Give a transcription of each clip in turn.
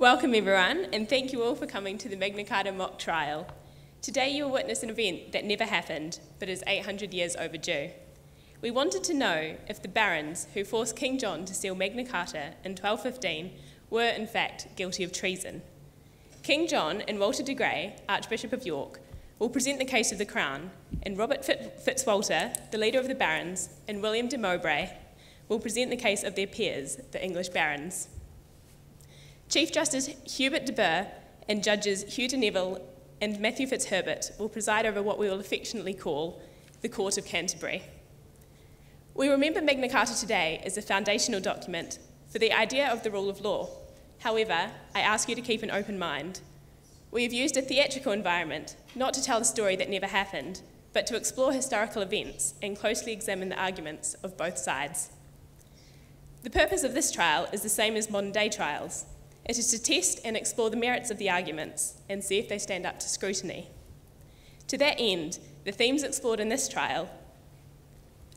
Welcome everyone, and thank you all for coming to the Magna Carta mock trial. Today you will witness an event that never happened, but is 800 years overdue. We wanted to know if the barons who forced King John to seal Magna Carta in 1215 were in fact guilty of treason. King John and Walter de Grey, Archbishop of York, will present the case of the Crown, and Robert Fitzwalter, the leader of the barons, and William de Mowbray will present the case of their peers, the English barons. Chief Justice Hubert de Burgh and Judges Hugh de Neville and Matthew Fitzherbert will preside over what we will affectionately call the Court of Canterbury. We remember Magna Carta today as a foundational document for the idea of the rule of law. However, I ask you to keep an open mind. We have used a theatrical environment not to tell the story that never happened, but to explore historical events and closely examine the arguments of both sides. The purpose of this trial is the same as modern-day trials. It is to test and explore the merits of the arguments and see if they stand up to scrutiny. To that end, the themes explored in this trial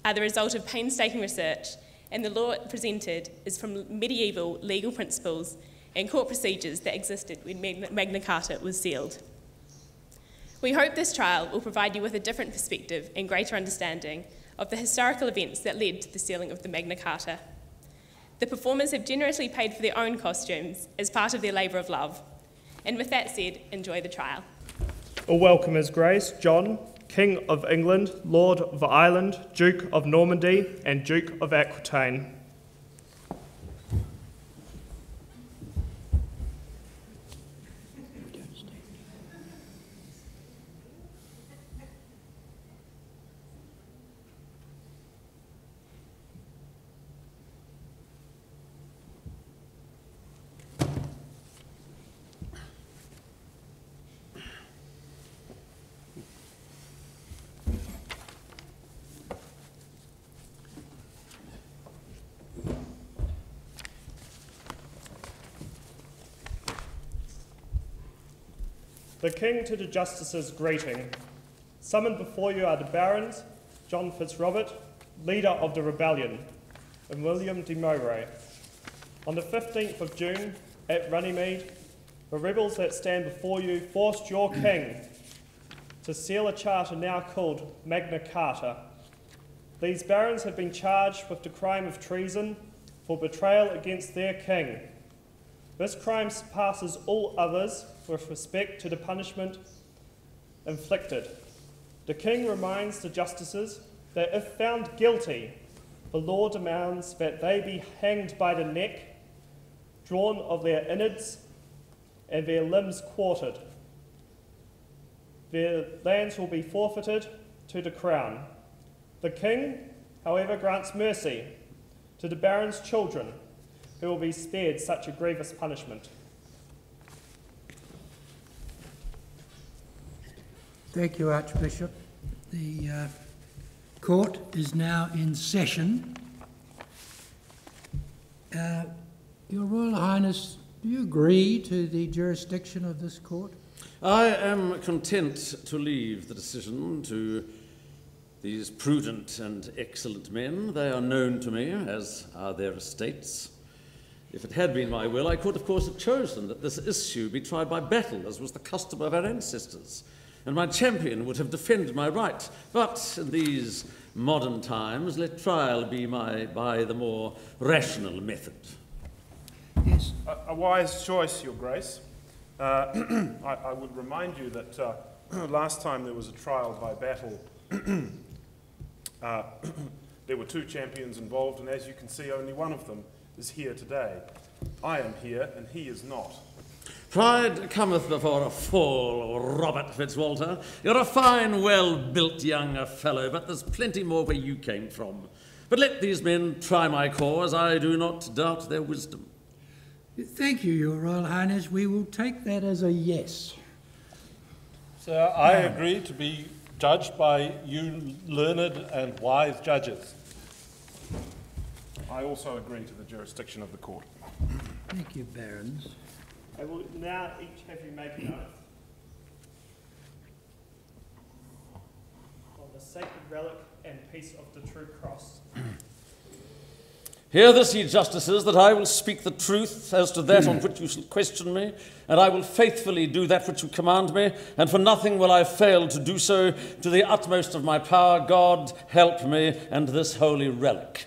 are the result of painstaking research, and the law presented is from medieval legal principles and court procedures that existed when Magna Carta was sealed. We hope this trial will provide you with a different perspective and greater understanding of the historical events that led to the sealing of the Magna Carta. The performers have generously paid for their own costumes as part of their labour of love. And with that said, enjoy the trial. All welcome His Grace John, King of England, Lord of Ireland, Duke of Normandy, and Duke of Aquitaine. The King to the Justices greeting. Summoned before you are the barons, John Fitzrobert, leader of the rebellion, and William de Mowbray. On the 15th of June, at Runnymede, the rebels that stand before you forced your king to seal a charter now called Magna Carta. These barons have been charged with the crime of treason for betrayal against their king. This crime surpasses all others with respect to the punishment inflicted. The King reminds the justices that if found guilty, the law demands that they be hanged by the neck, drawn of their innards, and their limbs quartered. Their lands will be forfeited to the Crown. The King, however, grants mercy to the barons' children, who will be spared such a grievous punishment. Thank you, Archbishop. The court is now in session. Your Royal Highness, do you agree to the jurisdiction of this court? I am content to leave the decision to these prudent and excellent men. They are known to me, as are their estates. If it had been my will, I could, of course, have chosen that this issue be tried by battle, as was the custom of our ancestors, and my champion would have defended my right. But in these modern times, let trial be by the more rational method. Yes. A wise choice, Your Grace. I would remind you that last time there was a trial by battle, there were two champions involved, and as you can see, only one of them is here today. I am here, and he is not. Pride cometh before a fall, Robert Fitzwalter. You're a fine, well-built young fellow, but there's plenty more where you came from. But let these men try my cause. I do not doubt their wisdom. Thank you, Your Royal Highness. We will take that as a yes. Sir, I agree to be judged by you learned and wise judges. I also agree to the jurisdiction of the court. Thank you, barons. I will now each have you make an oath on the sacred relic and piece of the true cross. Hear this, ye justices, that I will speak the truth as to that on which you shall question me, and I will faithfully do that which you command me, and for nothing will I fail to do so to the utmost of my power. God, help me, and this holy relic.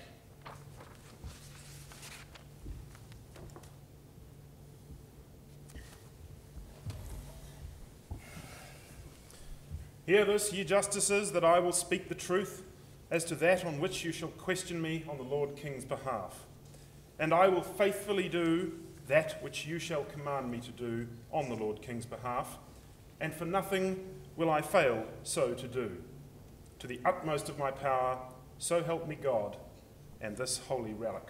Hear this, ye justices, that I will speak the truth as to that on which you shall question me on the Lord King's behalf. And I will faithfully do that which you shall command me to do on the Lord King's behalf, and for nothing will I fail so to do. To the utmost of my power, so help me God, and this holy relic.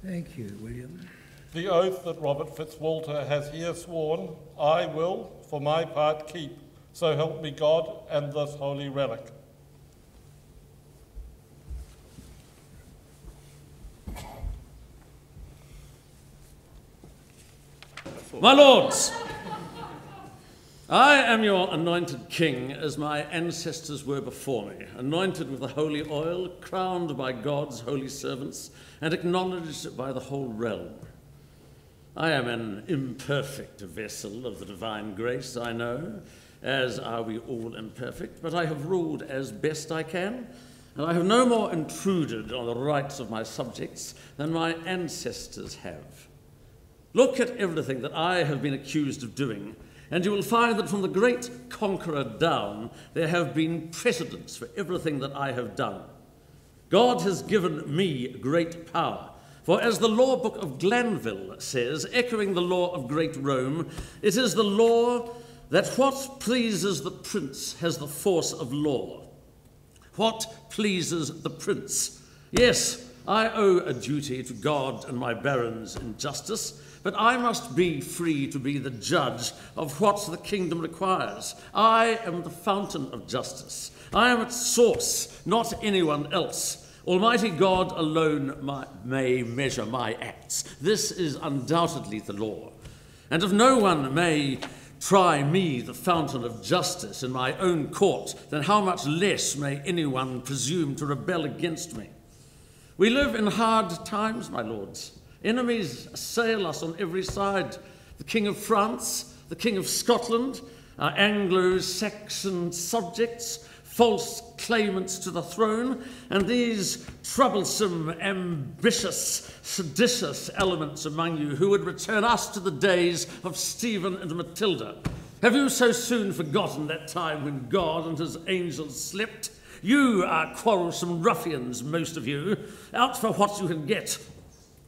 Thank you, William. The oath that Robert Fitzwalter has here sworn, I will, for my part, keep. So help me God and this holy relic. My lords, I am your anointed king, as my ancestors were before me, anointed with the holy oil, crowned by God's holy servants, and acknowledged by the whole realm. I am an imperfect vessel of the divine grace, I know, as are we all imperfect, but I have ruled as best I can, and I have no more intruded on the rights of my subjects than my ancestors have. Look at everything that I have been accused of doing, and you will find that from the great conqueror down, there have been precedents for everything that I have done. God has given me great power, for as the law book of Glanville says, echoing the law of great Rome, it is the law that what pleases the prince has the force of law. What pleases the prince? Yes, I owe a duty to God and my barons in justice, but I must be free to be the judge of what the kingdom requires. I am the fountain of justice. I am its source, not anyone else. Almighty God alone may measure my acts. This is undoubtedly the law. And if no one may try me, the fountain of justice, in my own court, then how much less may anyone presume to rebel against me? We live in hard times, my lords. Enemies assail us on every side. The King of France, the King of Scotland, our Anglo-Saxon subjects, false claimants to the throne, and these troublesome, ambitious, seditious elements among you who would return us to the days of Stephen and Matilda. Have you so soon forgotten that time when God and his angels slept? You are quarrelsome ruffians, most of you, out for what you can get,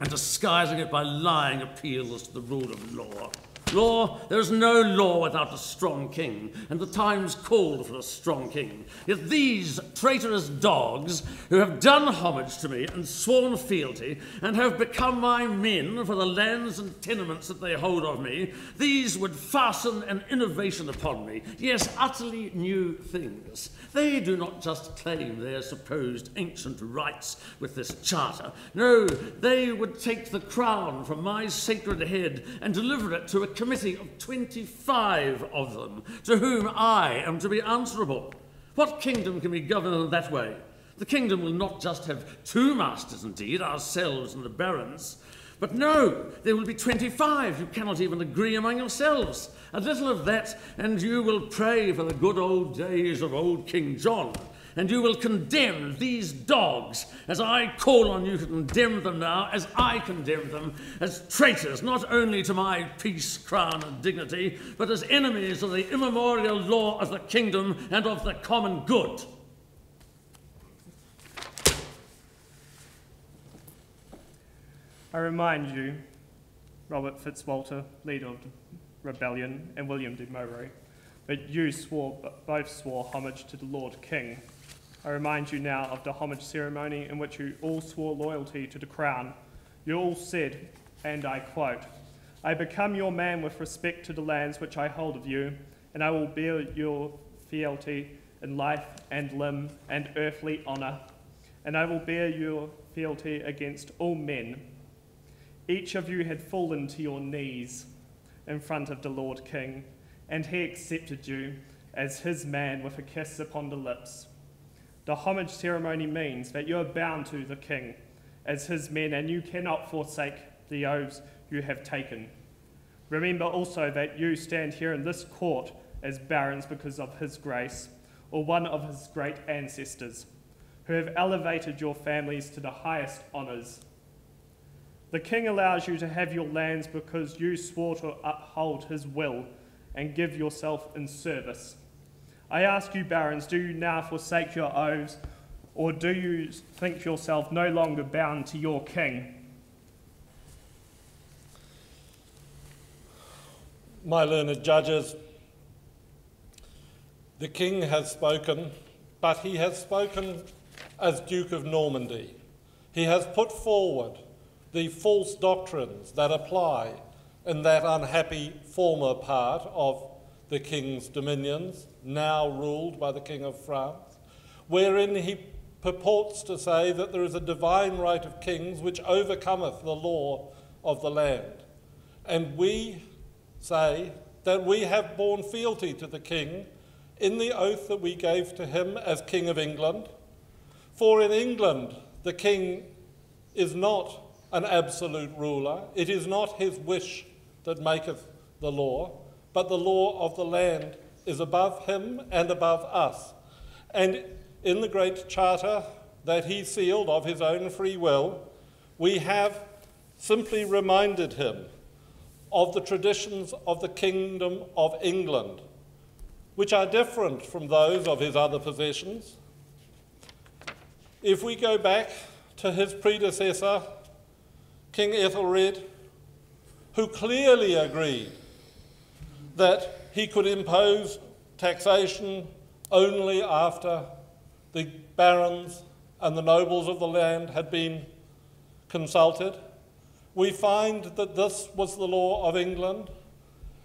and disguising it by lying appeals to the rule of law. Law, there is no law without a strong king, and the times called for a strong king. Yet these traitorous dogs, who have done homage to me and sworn fealty, and have become my men for the lands and tenements that they hold of me, these would fasten an innovation upon me, yes, utterly new things. They do not just claim their supposed ancient rights with this charter. No, they would take the crown from my sacred head and deliver it to a committee of 25 of them, to whom I am to be answerable. What kingdom can be governed in that way? The kingdom will not just have two masters, indeed, ourselves and the barons, but no, there will be 25. You cannot even agree among yourselves. A little of that, and you will pray for the good old days of old King John, and you will condemn these dogs as I call on you to condemn them now, as I condemn them, as traitors not only to my peace, crown, and dignity, but as enemies of the immemorial law of the kingdom and of the common good. I remind you, Robert Fitzwalter, leader of the rebellion, and William de Mowbray, that you both swore homage to the Lord King. I remind you now of the homage ceremony in which you all swore loyalty to the crown. You all said, and I quote, "I become your man with respect to the lands which I hold of you, and I will bear your fealty in life and limb and earthly honour, and I will bear your fealty against all men." Each of you had fallen to your knees in front of the Lord King, and he accepted you as his man with a kiss upon the lips. The homage ceremony means that you are bound to the king as his men, and you cannot forsake the oaths you have taken. Remember also that you stand here in this court as barons because of his grace, or one of his great ancestors, who have elevated your families to the highest honours. The king allows you to have your lands because you swore to uphold his will and give yourself in service. I ask you, barons, do you now forsake your oaths, or do you think yourself no longer bound to your king? My learned judges, the king has spoken, but he has spoken as Duke of Normandy. He has put forward the false doctrines that apply in that unhappy former part of the king's dominions, now ruled by the King of France, wherein he purports to say that there is a divine right of kings which overcometh the law of the land. And we say that we have borne fealty to the king in the oath that we gave to him as King of England. For in England, the king is not an absolute ruler. It is not his wish that maketh the law, but the law of the land is above him and above us. And in the great charter that he sealed of his own free will, we have simply reminded him of the traditions of the Kingdom of England, which are different from those of his other possessions. If we go back to his predecessor, King Ethelred, who clearly agreed that he could impose taxation only after the barons and the nobles of the land had been consulted, we find that this was the law of England,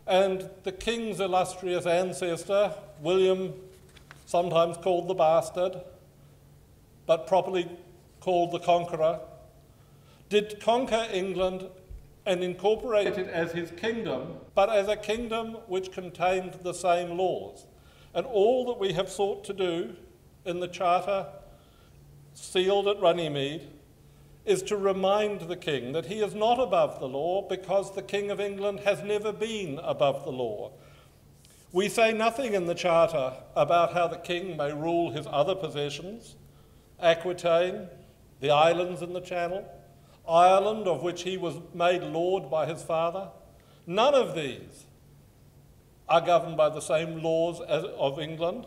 and the king's illustrious ancestor, William, sometimes called the Bastard, but properly called the Conqueror, did conquer England and incorporate it as his kingdom, but as a kingdom which contained the same laws. And all that we have sought to do in the charter sealed at Runnymede is to remind the king that he is not above the law, because the King of England has never been above the law. We say nothing in the charter about how the king may rule his other possessions, Aquitaine, the islands in the Channel, Ireland, of which he was made lord by his father. None of these are governed by the same laws as of England.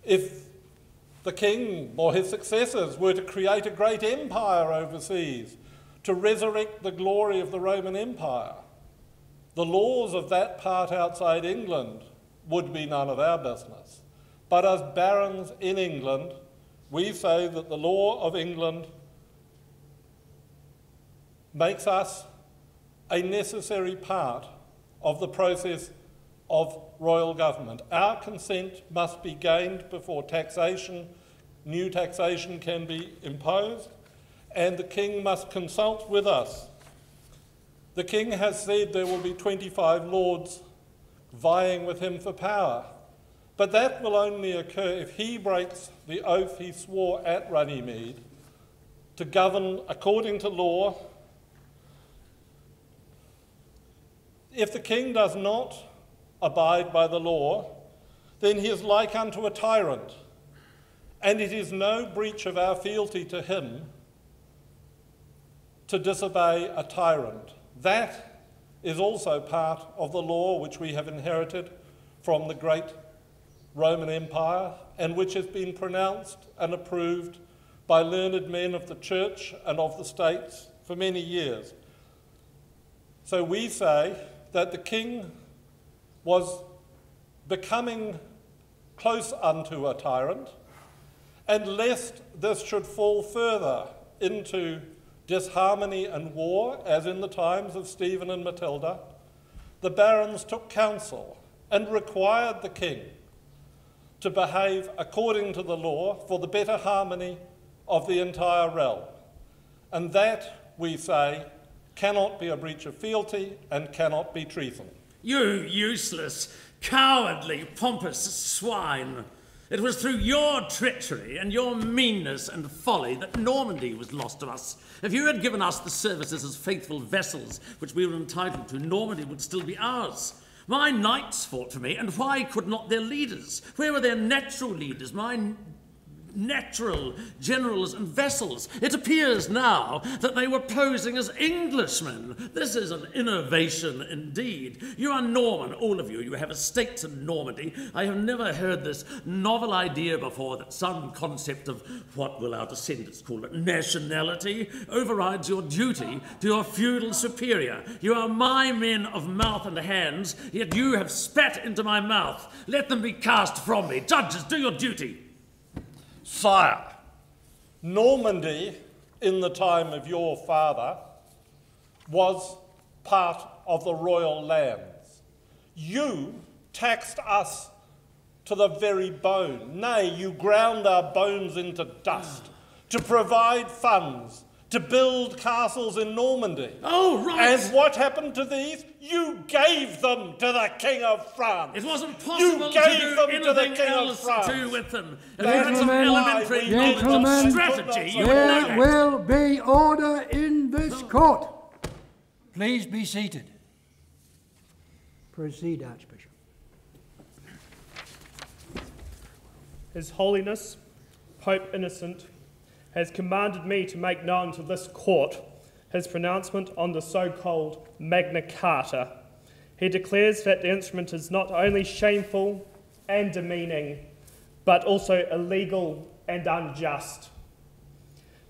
If the king or his successors were to create a great empire overseas, to resurrect the glory of the Roman Empire, the laws of that part outside England would be none of our business. But as barons in England, we say that the law of England makes us a necessary part of the process of royal government. Our consent must be gained before new taxation can be imposed, and the king must consult with us. The king has said there will be 25 lords vying with him for power, but that will only occur if he breaks the oath he swore at Runnymede to govern according to law. If the king does not abide by the law, then he is like unto a tyrant, and it is no breach of our fealty to him to disobey a tyrant. That is also part of the law which we have inherited from the great Roman Empire, and which has been pronounced and approved by learned men of the church and of the states for many years. So we say that the king was becoming close unto a tyrant, and lest this should fall further into disharmony and war, as in the times of Stephen and Matilda, the barons took counsel and required the king to behave according to the law for the better harmony of the entire realm. And that, we say, cannot be a breach of fealty and cannot be treason. You useless, cowardly, pompous swine! It was through your treachery and your meanness and folly that Normandy was lost to us. If you had given us the services as faithful vessels which we were entitled to, Normandy would still be ours. My knights fought for me, and why could not their leaders? Where were their natural leaders, my natural generals and vassals? It appears now that they were posing as Englishmen. This is an innovation indeed. You are Norman, all of you. You have estates in Normandy. I have never heard this novel idea before, that some concept of what will our descendants call it, nationality, overrides your duty to your feudal superior. You are my men of mouth and hands, yet you have spat into my mouth. Let them be cast from me. Judges, do your duty. Sire, Normandy, in the time of your father, was part of the royal lands. You taxed us to the very bone. Nay, you ground our bones into dust to provide funds to build castles in Normandy. Oh, right. And what happened to these? You gave them to the King of France. It wasn't possible to do anything else to do with them. If you had some elementary knowledge of strategy, you would know that. There will be order in this court. Please be seated. Proceed, Archbishop. His Holiness, Pope Innocent, has commanded me to make known to this court his pronouncement on the so-called Magna Carta. He declares that the instrument is not only shameful and demeaning, but also illegal and unjust.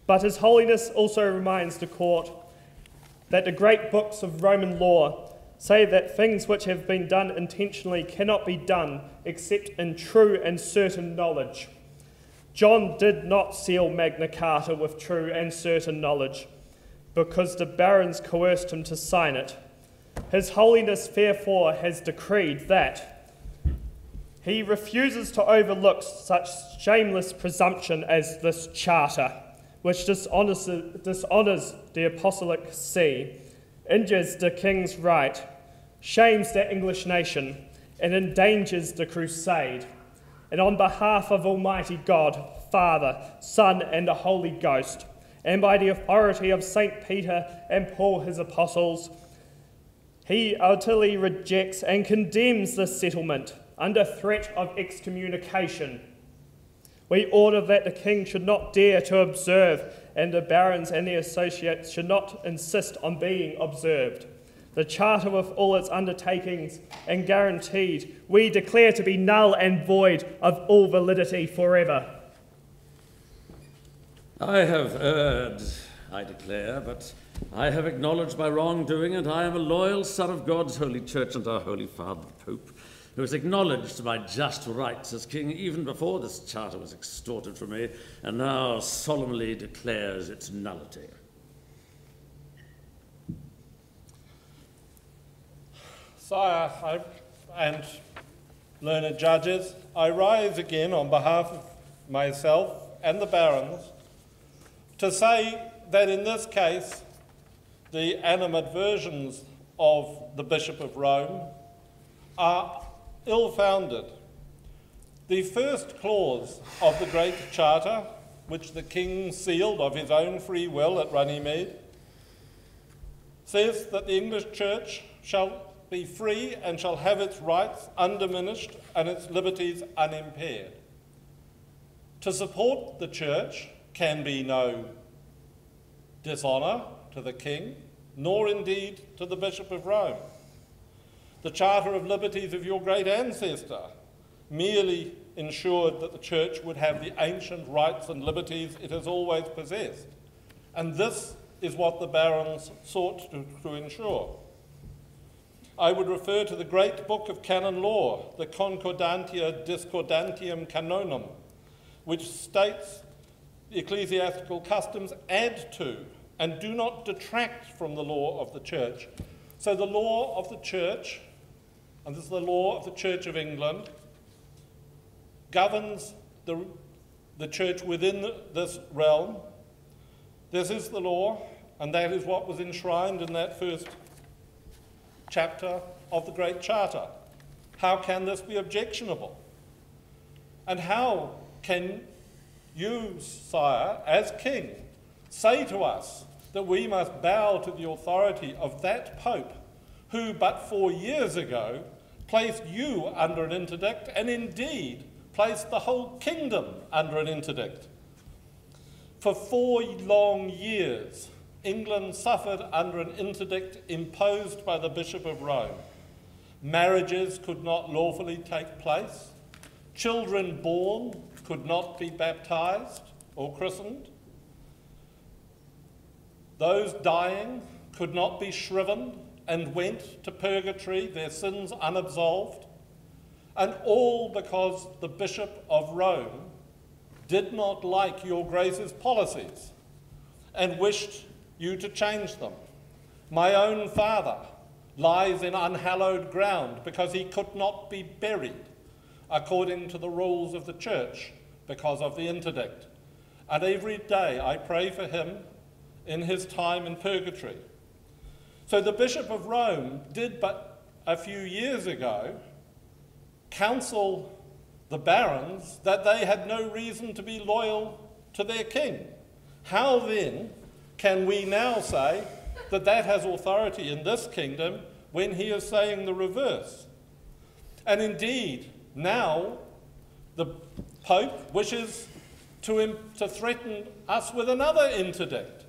But His Holiness also reminds the court that the great books of Roman law say that things which have been done intentionally cannot be done except in true and certain knowledge. John did not seal Magna Carta with true and certain knowledge, because the barons coerced him to sign it. His Holiness therefore has decreed that he refuses to overlook such shameless presumption as this charter, which dishonors the apostolic see, injures the king's right, shames the English nation, and endangers the crusade. And on behalf of Almighty God, Father, Son, and the Holy Ghost, and by the authority of St. Peter and Paul his apostles, he utterly rejects and condemns this settlement under threat of excommunication. We order that the king should not dare to observe, and the barons and their associates should not insist on being observed. The charter with all its undertakings and guaranteed, we declare to be null and void of all validity forever. I have erred, I declare, but I have acknowledged my wrongdoing, and I am a loyal son of God's holy church and our holy father, the Pope, who has acknowledged my just rights as king even before this charter was extorted from me, and now solemnly declares its nullity. Sire, and learned judges, I rise again on behalf of myself and the barons to say that in this case the animadversions of the Bishop of Rome are ill-founded. The first clause of the Great Charter, which the King sealed of his own free will at Runnymede, says that the English Church shall be free and shall have its rights undiminished and its liberties unimpaired. To support the Church can be no dishonour to the King, nor indeed to the Bishop of Rome. The Charter of Liberties of your great ancestor merely ensured that the Church would have the ancient rights and liberties it has always possessed. And this is what the barons sought to ensure. I would refer to the great book of canon law, the Concordantia Discordantium Canonum, which states the ecclesiastical customs add to and do not detract from the law of the Church. So the law of the Church, and this is the law of the Church of England, governs the Church within this realm. This is the law, and that is what was enshrined in that first chapter of the Great Charter. How can this be objectionable? And how can you, sire, as king, say to us that we must bow to the authority of that Pope who but 4 years ago placed you under an interdict and indeed placed the whole kingdom under an interdict? For 4 long years, England suffered under an interdict imposed by the Bishop of Rome. Marriages could not lawfully take place. Children born could not be baptized or christened. Those dying could not be shriven and went to purgatory, their sins unabsolved. And all because the Bishop of Rome did not like your Grace's policies and wished you to change them. My own father lies in unhallowed ground because he could not be buried according to the rules of the church because of the interdict. And every day I pray for him in his time in purgatory. So the Bishop of Rome did but a few years ago counsel the barons that they had no reason to be loyal to their king. How then can we now say that that has authority in this kingdom when he is saying the reverse? And indeed, now the Pope wishes to threaten us with another interdict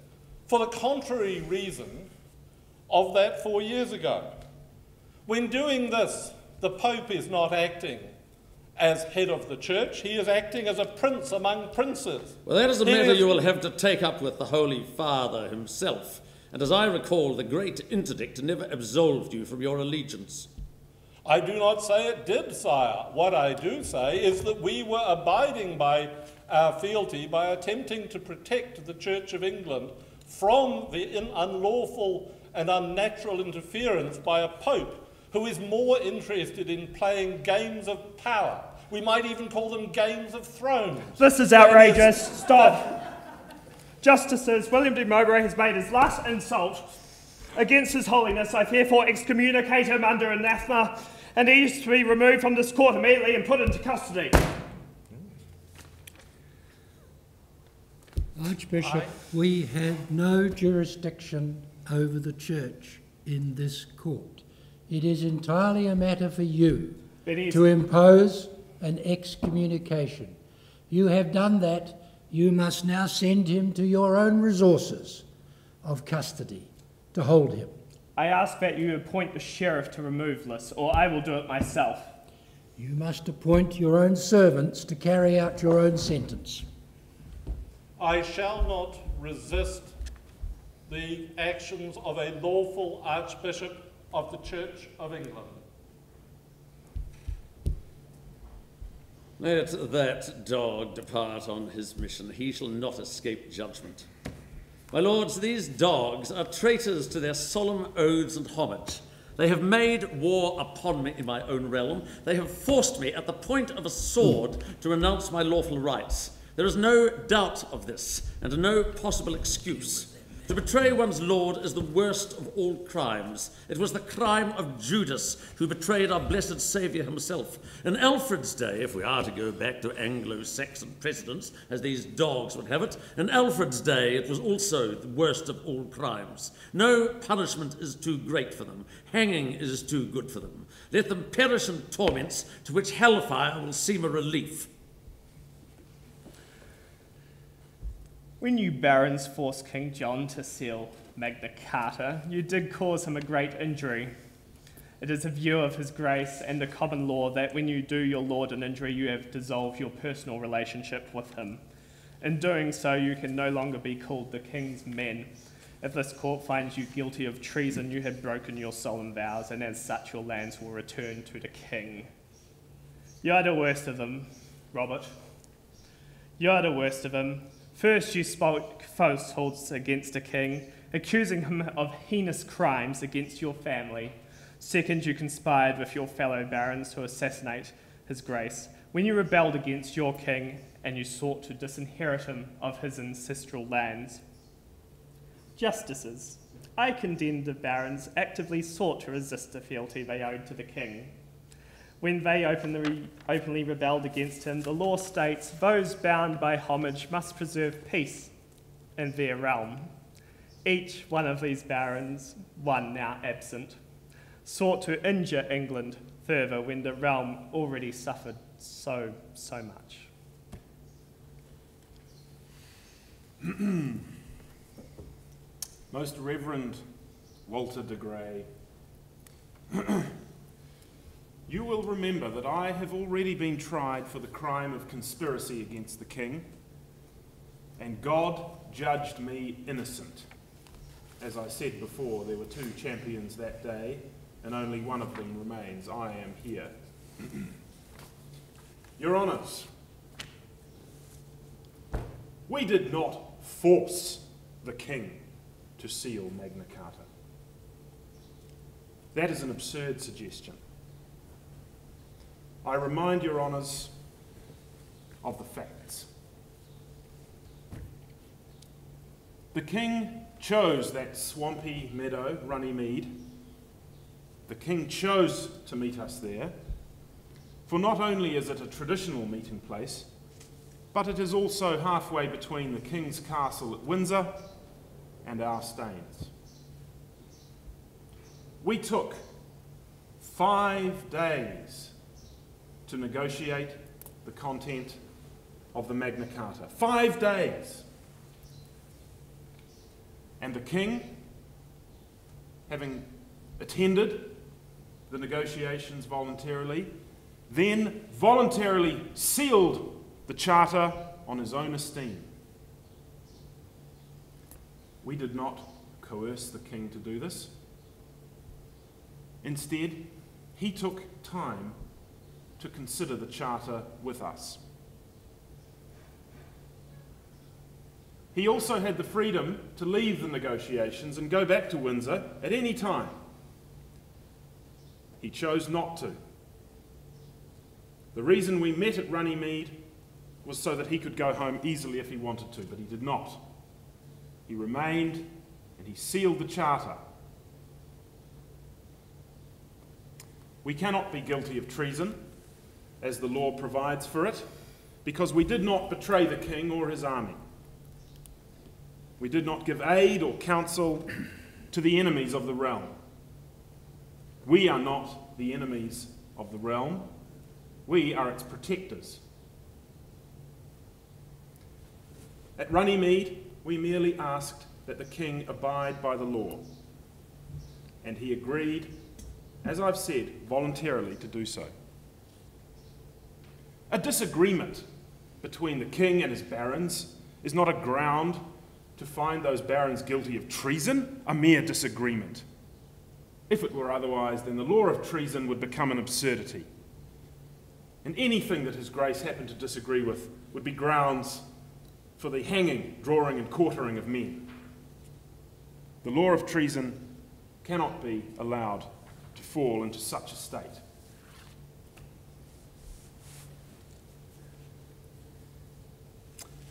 for the contrary reason of that 4 years ago. When doing this, the Pope is not acting as head of the church, he is acting as a prince among princes. Well, that is a matter you will have to take up with the Holy Father himself. And as I recall, the great interdict never absolved you from your allegiance. I do not say it did, sire. What I do say is that we were abiding by our fealty by attempting to protect the Church of England from the unlawful and unnatural interference by a pope who is more interested in playing games of power. We might even call them games of thrones. This is outrageous. Stop. Justices, William de Mowbray has made his last insult against His Holiness. I therefore excommunicate him under anathema, and he is to be removed from this court immediately and put into custody. Archbishop, we have no jurisdiction over the church in this court. It is entirely a matter for you to impose an excommunication. You have done that. You must now send him to your own resources of custody to hold him. I ask that you appoint the sheriff to remove this, or I will do it myself. You must appoint your own servants to carry out your own sentence. I shall not resist the actions of a lawful Archbishop of the Church of England. Let that dog depart on his mission. He shall not escape judgment. My lords, these dogs are traitors to their solemn oaths and homage. They have made war upon me in my own realm. They have forced me at the point of a sword to renounce my lawful rights. There is no doubt of this, and no possible excuse. To betray one's lord is the worst of all crimes. It was the crime of Judas, who betrayed our blessed Saviour himself. In Alfred's day, if we are to go back to Anglo-Saxon precedents, as these dogs would have it, in Alfred's day it was also the worst of all crimes. No punishment is too great for them. Hanging is too good for them. Let them perish in torments, to which hellfire will seem a relief. When you barons forced King John to seal Magna Carta, you did cause him a great injury. It is a view of his grace and the common law that when you do your lord an injury, you have dissolved your personal relationship with him. In doing so, you can no longer be called the king's men. If this court finds you guilty of treason, you have broken your solemn vows, and as such your lands will return to the king. You are the worst of them, Robert. You are the worst of them. First, you spoke falsehoods against the king, accusing him of heinous crimes against your family. Second, you conspired with your fellow barons to assassinate his grace when you rebelled against your king and you sought to disinherit him of his ancestral lands. Justices, I condemn the barons actively sought to resist the fealty they owed to the king. when they openly rebelled against him, the law states those bound by homage must preserve peace in their realm. Each one of these barons, one now absent, sought to injure England further when the realm already suffered so much. Most Reverend Walter de Grey, you will remember that I have already been tried for the crime of conspiracy against the king, and God judged me innocent. As I said before, there were 2 champions that day, and only one of them remains. I am here. Your Honours, we did not force the king to seal Magna Carta. That is an absurd suggestion. I remind your Honours of the facts. The king chose that swampy meadow, Runnymede. The king chose to meet us there, for not only is it a traditional meeting place, but it is also halfway between the king's castle at Windsor and our Staines. We took 5 days to negotiate the content of the Magna Carta. 5 days. And the king, having attended the negotiations voluntarily, then voluntarily sealed the charter on his own esteem. We did not coerce the king to do this. Instead, he took time to consider the charter with us. He also had the freedom to leave the negotiations and go back to Windsor at any time. He chose not to. The reason we met at Runnymede was so that he could go home easily if he wanted to, but he did not. He remained and he sealed the charter. We cannot be guilty of treason, as the law provides for it, because we did not betray the king or his army. We did not give aid or counsel to the enemies of the realm. We are not the enemies of the realm. We are its protectors. At Runnymede, we merely asked that the king abide by the law, and he agreed, as I've said, voluntarily to do so. A disagreement between the king and his barons is not a ground to find those barons guilty of treason, a mere disagreement. If it were otherwise, then the law of treason would become an absurdity. And anything that His Grace happened to disagree with would be grounds for the hanging, drawing and quartering of men. The law of treason cannot be allowed to fall into such a state.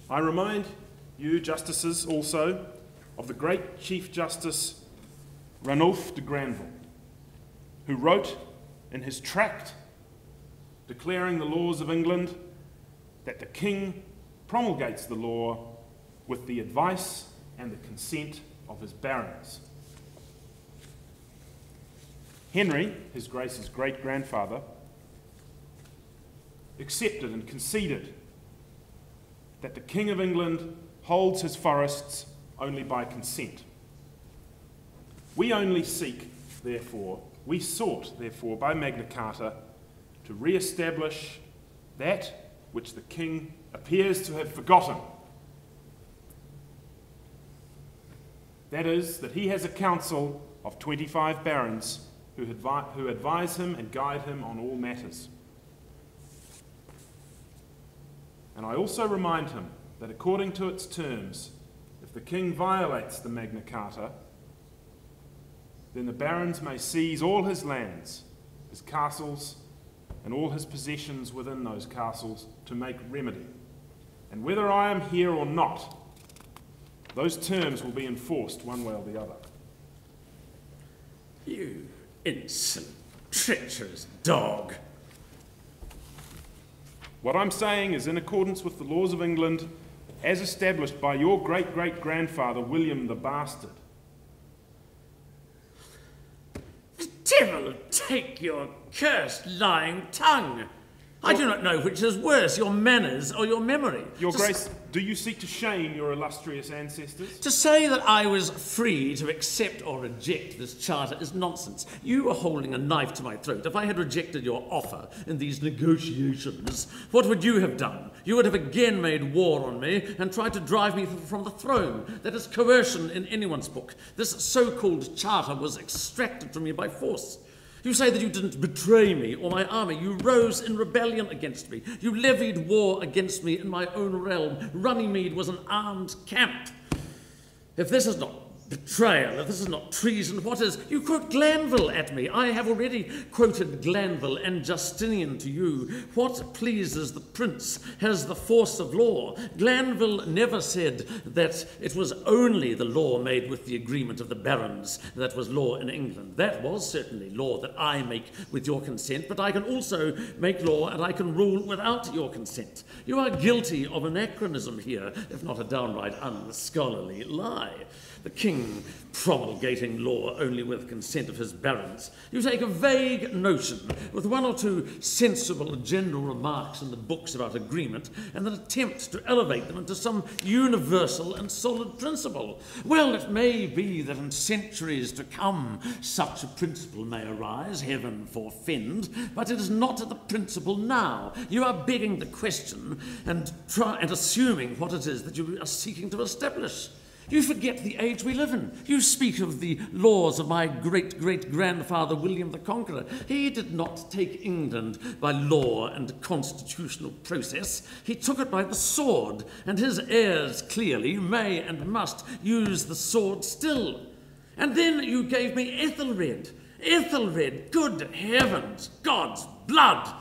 I remind you, justices, also of the great Chief Justice Ranulph de Granville, who wrote in his tract declaring the laws of England that the king promulgates the law with the advice and the consent of his barons. Henry, His Grace's great-grandfather, accepted and conceded that the King of England holds his forests only by consent. We sought, therefore, by Magna Carta to re-establish that which the king appears to have forgotten. That is, that he has a council of 25 barons who advise him and guide him on all matters. And I also remind him that according to its terms, if the king violates the Magna Carta, then the barons may seize all his lands, his castles, and all his possessions within those castles to make remedy. And whether I am here or not, those terms will be enforced one way or the other. You insolent, treacherous dog. What I'm saying is in accordance with the laws of England as established by your great-great-grandfather, William the Bastard. The devil take your cursed lying tongue! I do not know which is worse, your manners or your memory. Your Grace, do you seek to shame your illustrious ancestors? To say that I was free to accept or reject this charter is nonsense. You are holding a knife to my throat. If I had rejected your offer in these negotiations, what would you have done? You would have again made war on me and tried to drive me from the throne. That is coercion in anyone's book. This so-called charter was extracted from me by force. You say that you didn't betray me or my army. You rose in rebellion against me. You levied war against me in my own realm. Runnymede was an armed camp. If this is not betrayal, if this is not treason, what is? You quote Glanville at me. I have already quoted Glanville and Justinian to you. What pleases the prince has the force of law. Glanville never said that it was only the law made with the agreement of the barons that was law in England. That was certainly law that I make with your consent, but I can also make law and I can rule without your consent. You are guilty of anachronism here, if not a downright unscholarly lie. The king promulgating law only with consent of his barons. You take a vague notion with one or two sensible general remarks in the books about agreement and then attempt to elevate them into some universal and solid principle. Well, it may be that in centuries to come such a principle may arise, heaven forfend, but it is not the principle now. You are begging the question and assuming what it is that you are seeking to establish. You forget the age we live in. You speak of the laws of my great-great-grandfather William the Conqueror. He did not take England by law and constitutional process. He took it by the sword, and his heirs clearly may and must use the sword still. And then you gave me Ethelred. Ethelred, good heavens, God's blood!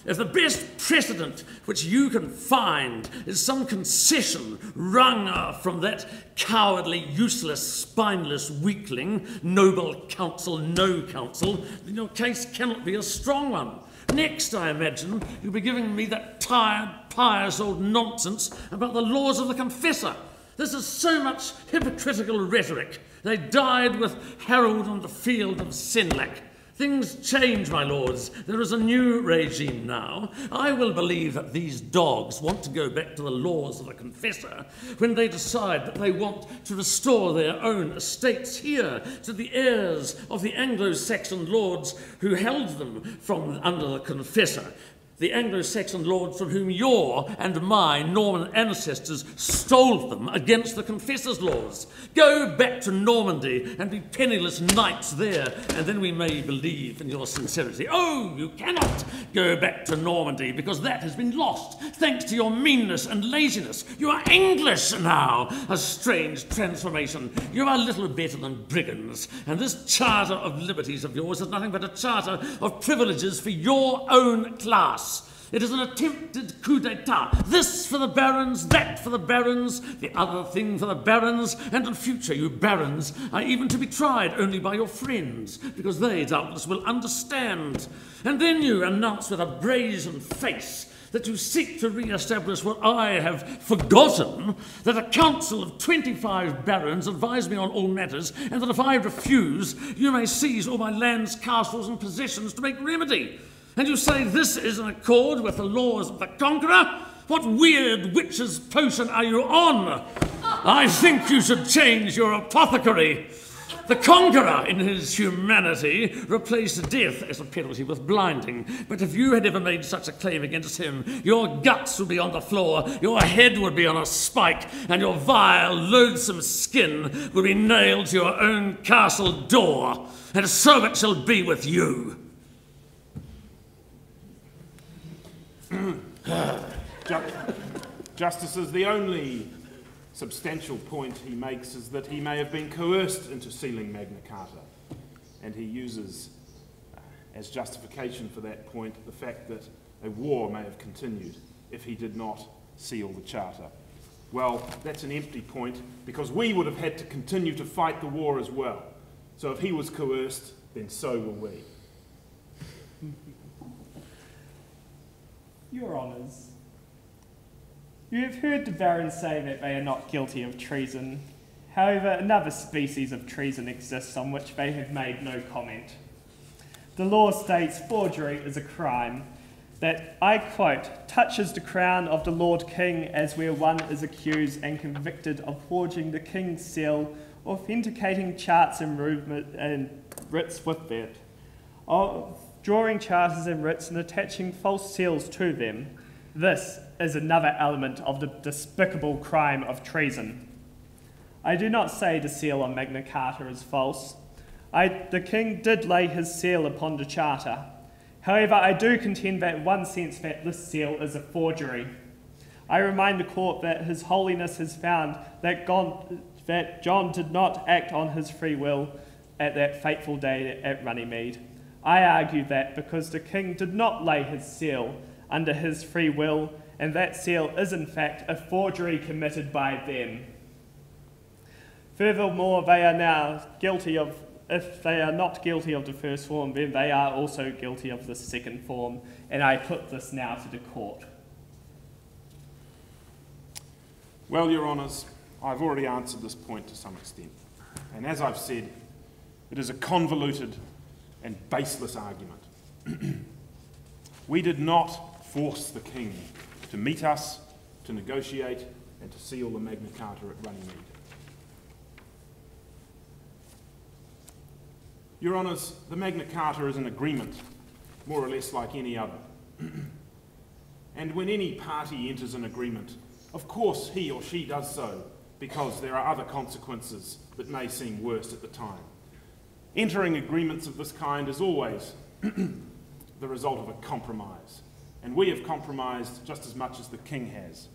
If the best precedent which you can find is some concession wrung from that cowardly, useless, spineless weakling, noble counsel, no counsel, then your case cannot be a strong one. Next, I imagine, you'll be giving me that tired, pious old nonsense about the laws of the confessor. This is so much hypocritical rhetoric. They died with Harold on the field of Senlac. Things change, my lords. There is a new regime now. I will believe that these dogs want to go back to the laws of the confessor when they decide that they want to restore their own estates here to the heirs of the Anglo-Saxon lords who held them from under the confessor. The Anglo-Saxon lords from whom your and my Norman ancestors stole them against the confessor's laws. Go back to Normandy and be penniless knights there, and then we may believe in your sincerity. Oh, you cannot go back to Normandy because that has been lost, thanks to your meanness and laziness. You are English now, a strange transformation. You are little better than brigands, and this charter of liberties of yours is nothing but a charter of privileges for your own class. It is an attempted coup d'etat. This for the barons, that for the barons, the other thing for the barons, and in future you barons are even to be tried only by your friends, because they doubtless will understand. And then you announce with a brazen face that you seek to re-establish what I have forgotten, that a council of 25 barons advise me on all matters, and that if I refuse, you may seize all my lands, castles, and possessions to make remedy. And you say this is in accord with the laws of the Conqueror? What weird witch's potion are you on? I think you should change your apothecary. The Conqueror, in his humanity, replaced death as a penalty with blinding. But if you had ever made such a claim against him, your guts would be on the floor, your head would be on a spike, and your vile, loathsome skin would be nailed to your own castle door. And so it shall be with you. Justices, the only substantial point he makes is that he may have been coerced into sealing Magna Carta, and he uses as justification for that point the fact that a war may have continued if he did not seal the charter. Well, that's an empty point, because we would have had to continue to fight the war as well. So if he was coerced, then so will we. Your Honours, you have heard the barons say that they are not guilty of treason. However, another species of treason exists on which they have made no comment. The law states forgery is a crime that, I quote, touches the crown of the Lord King as where one is accused and convicted of forging the King's seal, authenticating charts and writs with it, of drawing charters and writs and attaching false seals to them. This is another element of the despicable crime of treason. I do not say the seal on Magna Carta is false. The King did lay his seal upon the Charter. However, I do contend that in one sense that this seal is a forgery. I remind the court that His Holiness has found that John did not act on his free will at that fateful day at Runnymede. I argue that because the King did not lay his seal under his free will, and that seal is in fact a forgery committed by them. Furthermore, they are now guilty of, if they are not guilty of the first form, then they are also guilty of the second form, and I put this now to the court. Well, Your Honours, I've already answered this point to some extent, and as I've said, it is a convoluted and baseless argument. We did not force the King to meet us, to negotiate, and to seal the Magna Carta at Runnymede. Your Honours, the Magna Carta is an agreement, more or less like any other. And when any party enters an agreement, of course he or she does so because there are other consequences that may seem worse at the time. Entering agreements of this kind is always the result of a compromise, and we have compromised just as much as the King has.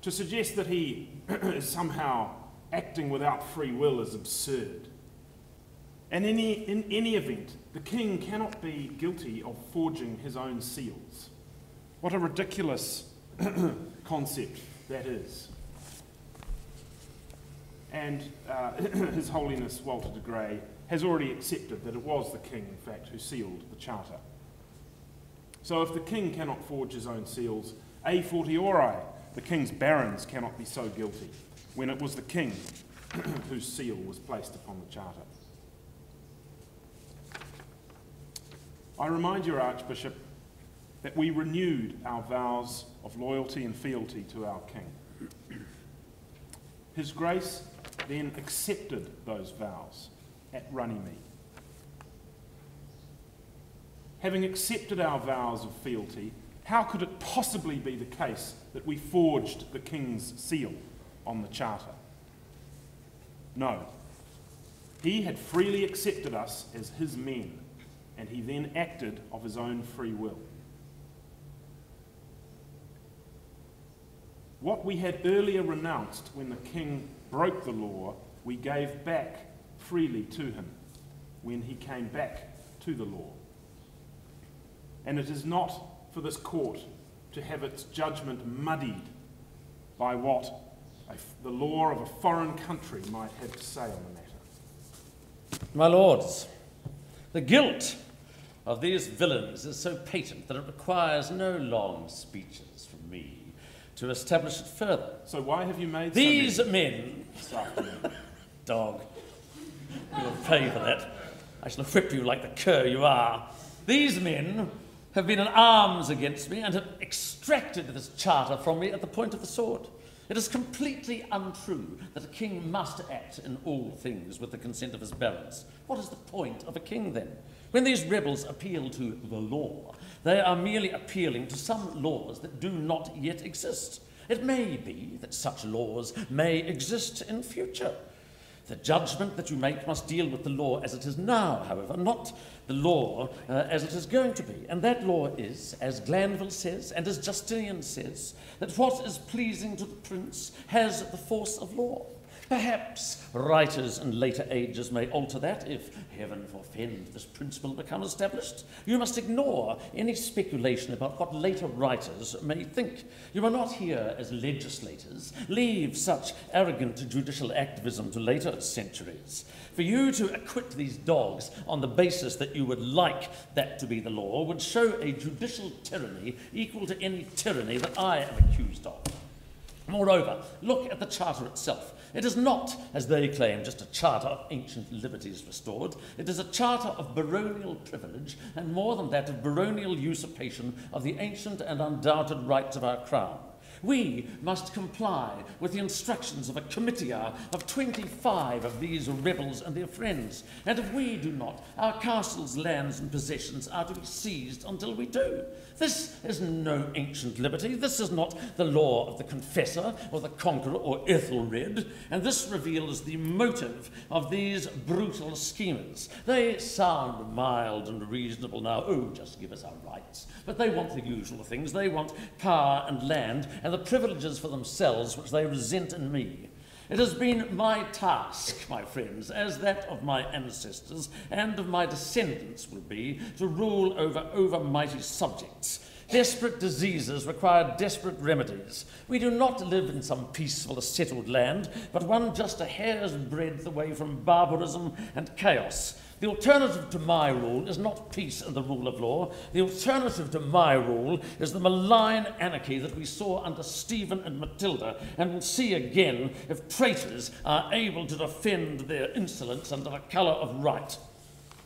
To suggest that he is somehow acting without free will is absurd. And in any event, the King cannot be guilty of forging his own seals. What a ridiculous concept that is. And His Holiness Walter de Grey has already accepted that it was the King, in fact, who sealed the Charter. So if the King cannot forge his own seals, a fortiori, the King's barons cannot be so guilty, when it was the King whose seal was placed upon the Charter. I remind your Archbishop that we renewed our vows of loyalty and fealty to our King. His Grace then accepted those vows at Runnymede. Having accepted our vows of fealty, how could it possibly be the case that we forged the King's seal on the Charter? No. He had freely accepted us as his men, and he then acted of his own free will. What we had earlier renounced when the King broke the law, we gave back freely to him when he came back to the law. And it is not for this court to have its judgment muddied by what the law of a foreign country might have to say on the matter. My lords, the guilt of these villains is so patent that it requires no long speeches from me to establish it further. So why have you made these so many men, this afternoon? Dog, you will pay for that. I shall whip you like the cur you are. These men have been in arms against me and have extracted this charter from me at the point of the sword. It is completely untrue that a king must act in all things with the consent of his barons. What is the point of a king then? When these rebels appeal to the law, they are merely appealing to some laws that do not yet exist. It may be that such laws may exist in future. The judgment that you make must deal with the law as it is now, however, not the law as it is going to be. And that law is, as Glanville says, and as Justinian says, that what is pleasing to the prince has the force of law. Perhaps writers in later ages may alter that if, heaven forfend, this principle become established. You must ignore any speculation about what later writers may think. You are not here as legislators. Leave such arrogant judicial activism to later centuries. For you to acquit these dogs on the basis that you would like that to be the law would show a judicial tyranny equal to any tyranny that I am accused of. Moreover, look at the Charter itself. It is not, as they claim, just a charter of ancient liberties restored. It is a charter of baronial privilege, and more than that, of baronial usurpation of the ancient and undoubted rights of our crown. We must comply with the instructions of a comitia of 25 of these rebels and their friends, and if we do not, our castles, lands, and possessions are to be seized until we do. This is no ancient liberty. This is not the law of the Confessor or the Conqueror or Ethelred, and this reveals the motive of these brutal schemers. They sound mild and reasonable now. Oh, just give us our rights. But they want the usual things. They want power and land and the privileges for themselves which they resent in me. It has been my task, my friends, as that of my ancestors and of my descendants will be, to rule over mighty subjects. Desperate diseases require desperate remedies. We do not live in some peaceful, settled land, but one just a hair's breadth away from barbarism and chaos. The alternative to my rule is not peace and the rule of law. The alternative to my rule is the malign anarchy that we saw under Stephen and Matilda, and will see again if traitors are able to defend their insolence under the colour of right.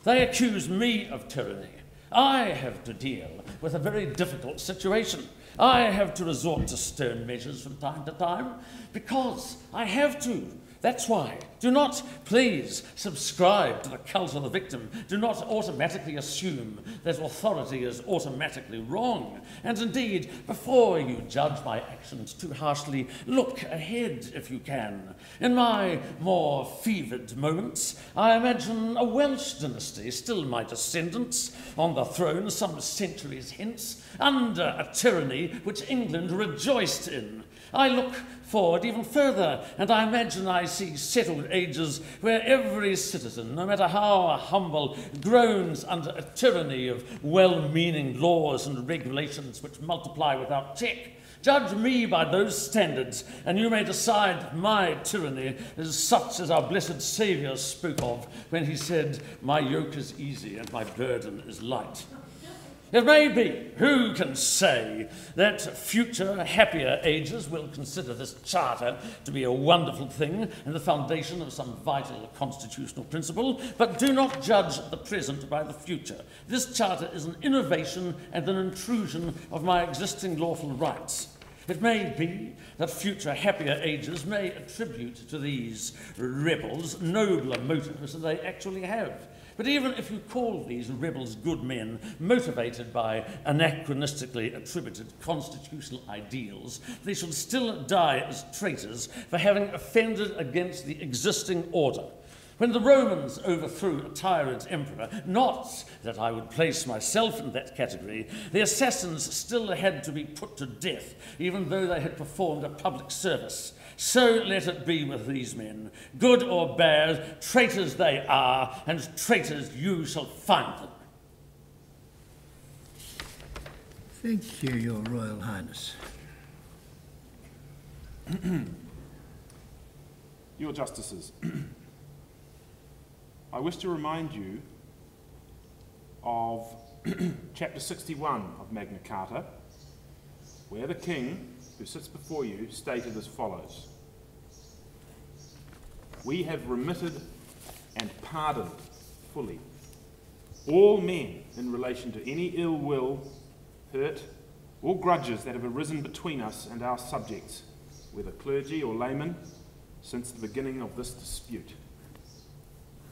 They accuse me of tyranny. I have to deal with a very difficult situation. I have to resort to stern measures from time to time because I have to. That's why. Do not, please, subscribe to the cult of the victim. Do not automatically assume that authority is automatically wrong. And indeed, before you judge my actions too harshly, look ahead if you can. In my more fevered moments, I imagine a Welsh dynasty, still my descendants, on the throne some centuries hence, under a tyranny which England rejoiced in. I look forward even further, and I imagine I see settled ages where every citizen, no matter how humble, groans under a tyranny of well-meaning laws and regulations which multiply without check. Judge me by those standards, and you may decide that my tyranny is such as our blessed Saviour spoke of when he said, "My yoke is easy and my burden is light." It may be, who can say, that future, happier ages will consider this charter to be a wonderful thing and the foundation of some vital constitutional principle, but do not judge the present by the future. This charter is an innovation and an intrusion of my existing lawful rights. It may be that future happier ages may attribute to these rebels nobler motives than they actually have. But even if you call these rebels good men, motivated by anachronistically attributed constitutional ideals, they should still die as traitors for having offended against the existing order. When the Romans overthrew a tyrant emperor, not that I would place myself in that category, the assassins still had to be put to death, even though they had performed a public service. So let it be with these men. Good or bad, traitors they are, and traitors you shall find them. Thank you, Your Royal Highness. Your Justices, I wish to remind you of Chapter 61 of Magna Carta, where the King, who sits before you, stated as follows: "We have remitted and pardoned fully all men in relation to any ill will, hurt, or grudges that have arisen between us and our subjects, whether clergy or laymen, since the beginning of this dispute.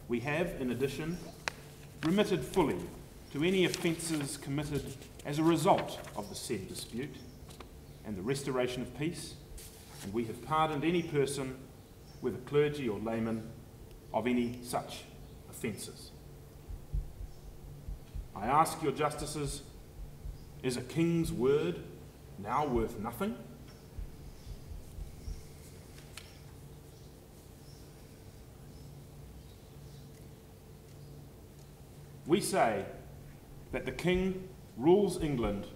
We have, in addition, remitted fully to any offences committed as a result of the said dispute and the restoration of peace, and we have pardoned any person, whether clergy or layman, of any such offences." I ask your Justices, is a king's word now worth nothing? we say that the king rules England,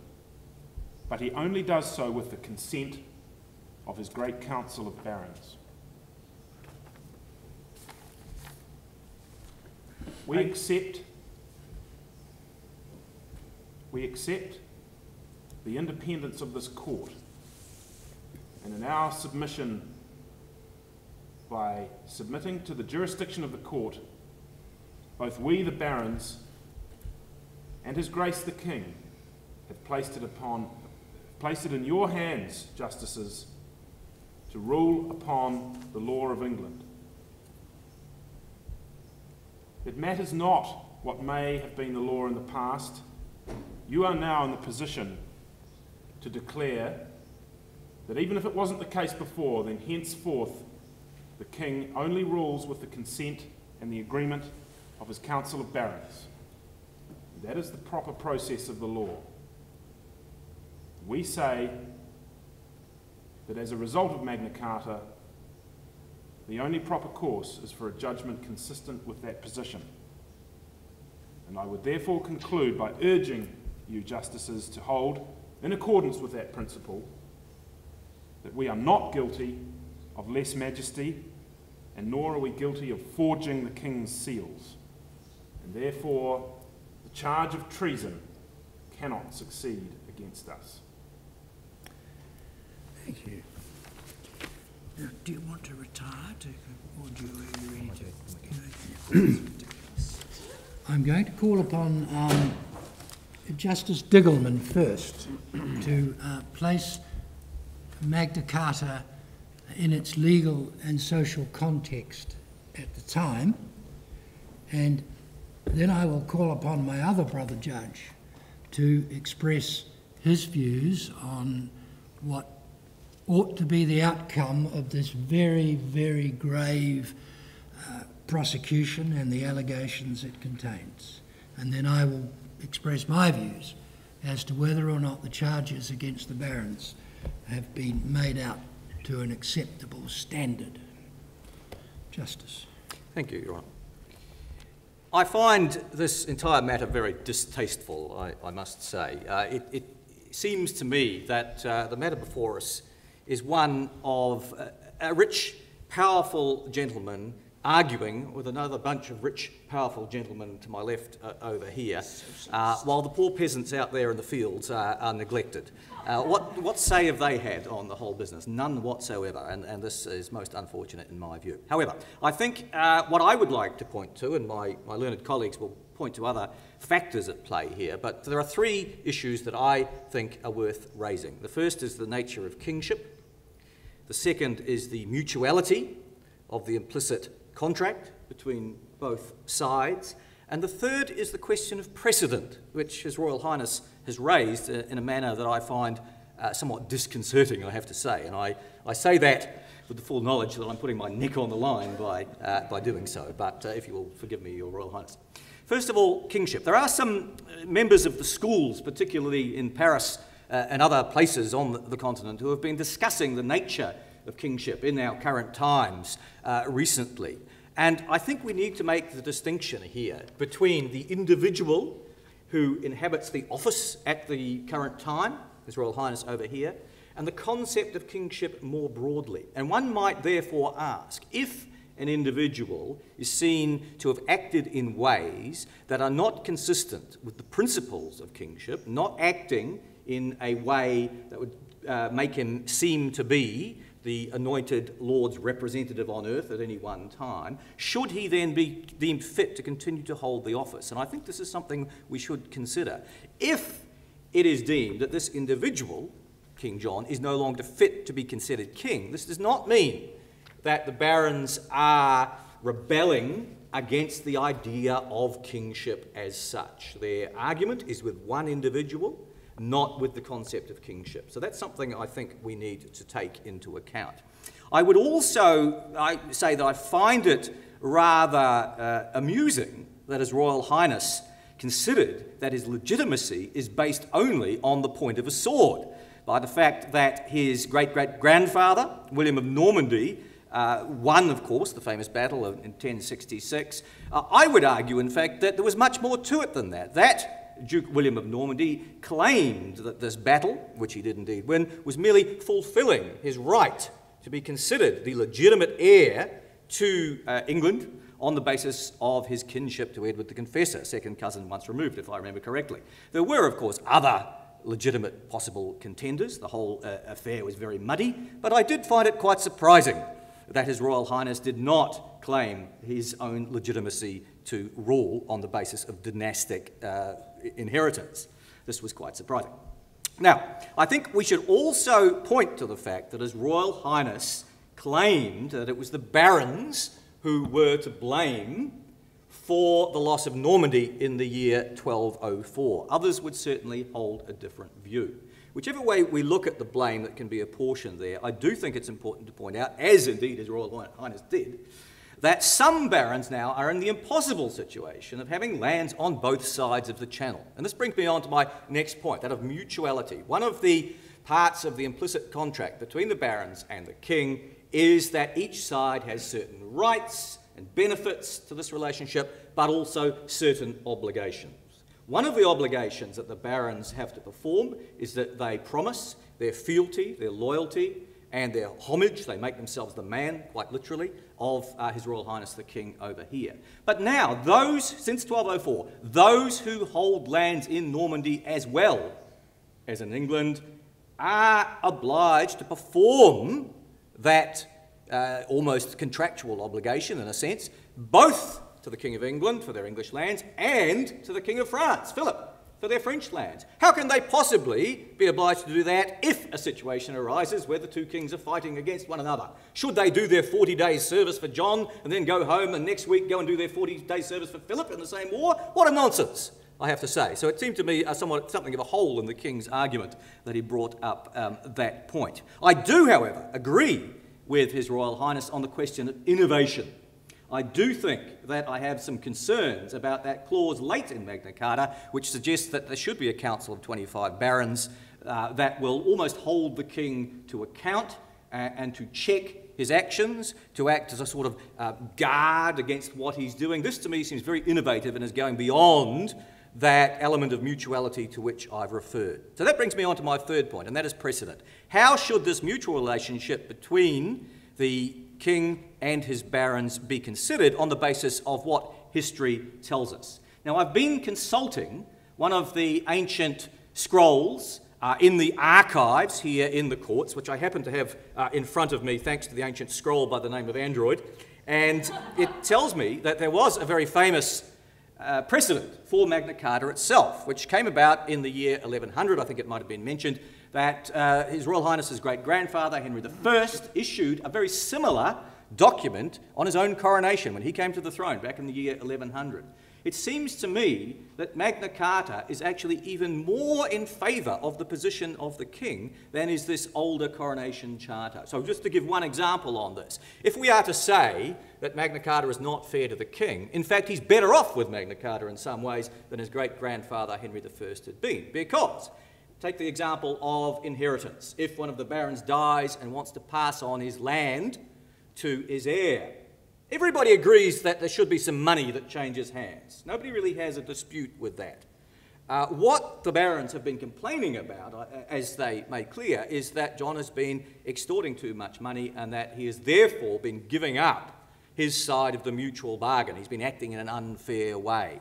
but he only does so with the consent of his great council of barons. We accept the independence of this court, and in our submission, by submitting to the jurisdiction of the court, both we, the barons, and His Grace the King, have placed it in your hands, justices, to rule upon the law of England. It matters not what may have been the law in the past. You are now in the position to declare that even if it wasn't the case before, then henceforth the king only rules with the consent and the agreement of his council of barons. That is the proper process of the law. We say that as a result of Magna Carta, the only proper course is for a judgment consistent with that position. And I would therefore conclude by urging you, justices, to hold, in accordance with that principle, that we are not guilty of lese majesty, and nor are we guilty of forging the king's seals. And therefore, the charge of treason cannot succeed against us. Thank you. Now, do you want to retire, or do you ready to? I'm going to call upon Justice Diggleman first to place Magna Carta in its legal and social context at the time, and then I will call upon my other brother judge to express his views on what ought to be the outcome of this very, very grave prosecution and the allegations it contains. And then I will express my views as to whether or not the charges against the barons have been made out to an acceptable standard. Justice. Thank you, Your Honour. I find this entire matter very distasteful, I must say. It seems to me that the matter before us is one of a rich, powerful gentleman arguing with another bunch of rich, powerful gentlemen to my left over here, while the poor peasants out there in the fields are neglected. What say have they had on the whole business? None whatsoever, and this is most unfortunate in my view. However, I think what I would like to point to, and my learned colleagues will point to other factors at play here, but there are three issues that I think are worth raising. The first is the nature of kingship. The second is the mutuality of the implicit contract between both sides. And the third is the question of precedent, which His Royal Highness has raised in a manner that I find somewhat disconcerting, I have to say. And I say that with the full knowledge that I'm putting my neck on the line by doing so, but if you will forgive me, Your Royal Highness. First of all, kingship. There are some members of the schools, particularly in Paris and other places on the continent, who have been discussing the nature of kingship in our current times recently. And I think we need to make the distinction here between the individual who inhabits the office at the current time, His Royal Highness over here, and the concept of kingship more broadly. And one might therefore ask, if an individual is seen to have acted in ways that are not consistent with the principles of kingship, not acting in a way that would make him seem to be the anointed Lord's representative on earth at any one time, should he then be deemed fit to continue to hold the office? And I think this is something we should consider. If it is deemed that this individual, King John, is no longer fit to be considered king, this does not mean that the barons are rebelling against the idea of kingship as such. Their argument is with one individual, not with the concept of kingship. So that's something I think we need to take into account. I would also say that I find it rather amusing that His Royal Highness considered that his legitimacy is based only on the point of a sword, by the fact that his great-great-grandfather, William of Normandy, won, of course, the famous battle in 1066. I would argue, in fact, that there was much more to it than that. That Duke William of Normandy claimed that this battle, which he did indeed win, was merely fulfilling his right to be considered the legitimate heir to England on the basis of his kinship to Edward the Confessor, second cousin once removed, if I remember correctly. There were, of course, other legitimate possible contenders. The whole affair was very muddy, but I did find it quite surprising that His Royal Highness did not claim his own legitimacy to rule on the basis of dynastic inheritance. This was quite surprising. Now, I think we should also point to the fact that His Royal Highness claimed that it was the barons who were to blame for the loss of Normandy in the year 1204. Others would certainly hold a different view. Whichever way we look at the blame that can be apportioned there, I do think it's important to point out, as indeed His Royal Highness did, that some barons now are in the impossible situation of having lands on both sides of the Channel. And this brings me on to my next point, that of mutuality. One of the parts of the implicit contract between the barons and the king is that each side has certain rights and benefits to this relationship, but also certain obligations. One of the obligations that the barons have to perform is that they promise their fealty, their loyalty, and their homage. They make themselves the man, quite literally, of His Royal Highness the King over here. But now, those, since 1204, those who hold lands in Normandy as well as in England are obliged to perform that almost contractual obligation, in a sense, both to the King of England for their English lands and to the King of France, Philip, for their French lands. How can they possibly be obliged to do that if a situation arises where the two kings are fighting against one another? Should they do their 40 days service for John and then go home and next week go and do their 40 days service for Philip in the same war? What a nonsense, I have to say. So it seemed to me something of a hole in the king's argument that he brought up that point. I do, however, agree with His Royal Highness on the question of innovation. I do think that I have some concerns about that clause late in Magna Carta, which suggests that there should be a council of 25 barons that will almost hold the king to account and to check his actions, to act as a sort of guard against what he's doing. This, to me, seems very innovative and is going beyond that element of mutuality to which I've referred. So that brings me on to my third point, and that is precedent. How should this mutual relationship between the king and his barons be considered on the basis of what history tells us? Now, I've been consulting one of the ancient scrolls in the archives here in the courts, which I happen to have in front of me thanks to the ancient scroll by the name of Android, and it tells me that there was a very famous precedent for Magna Carta itself, which came about in the year 1100. I think it might have been mentioned that His Royal Highness's great-grandfather, Henry I, issued a very similar document on his own coronation when he came to the throne back in the year 1100. It seems to me that Magna Carta is actually even more in favour of the position of the king than is this older coronation charter. So just to give one example on this, if we are to say that Magna Carta is not fair to the king, in fact he's better off with Magna Carta in some ways than his great-grandfather Henry I had been, because take the example of inheritance. If one of the barons dies and wants to pass on his land to his heir, everybody agrees that there should be some money that changes hands. Nobody really has a dispute with that. What the barons have been complaining about, as they made clear, is that John has been extorting too much money and that he has therefore been giving up his side of the mutual bargain. He's been acting in an unfair way.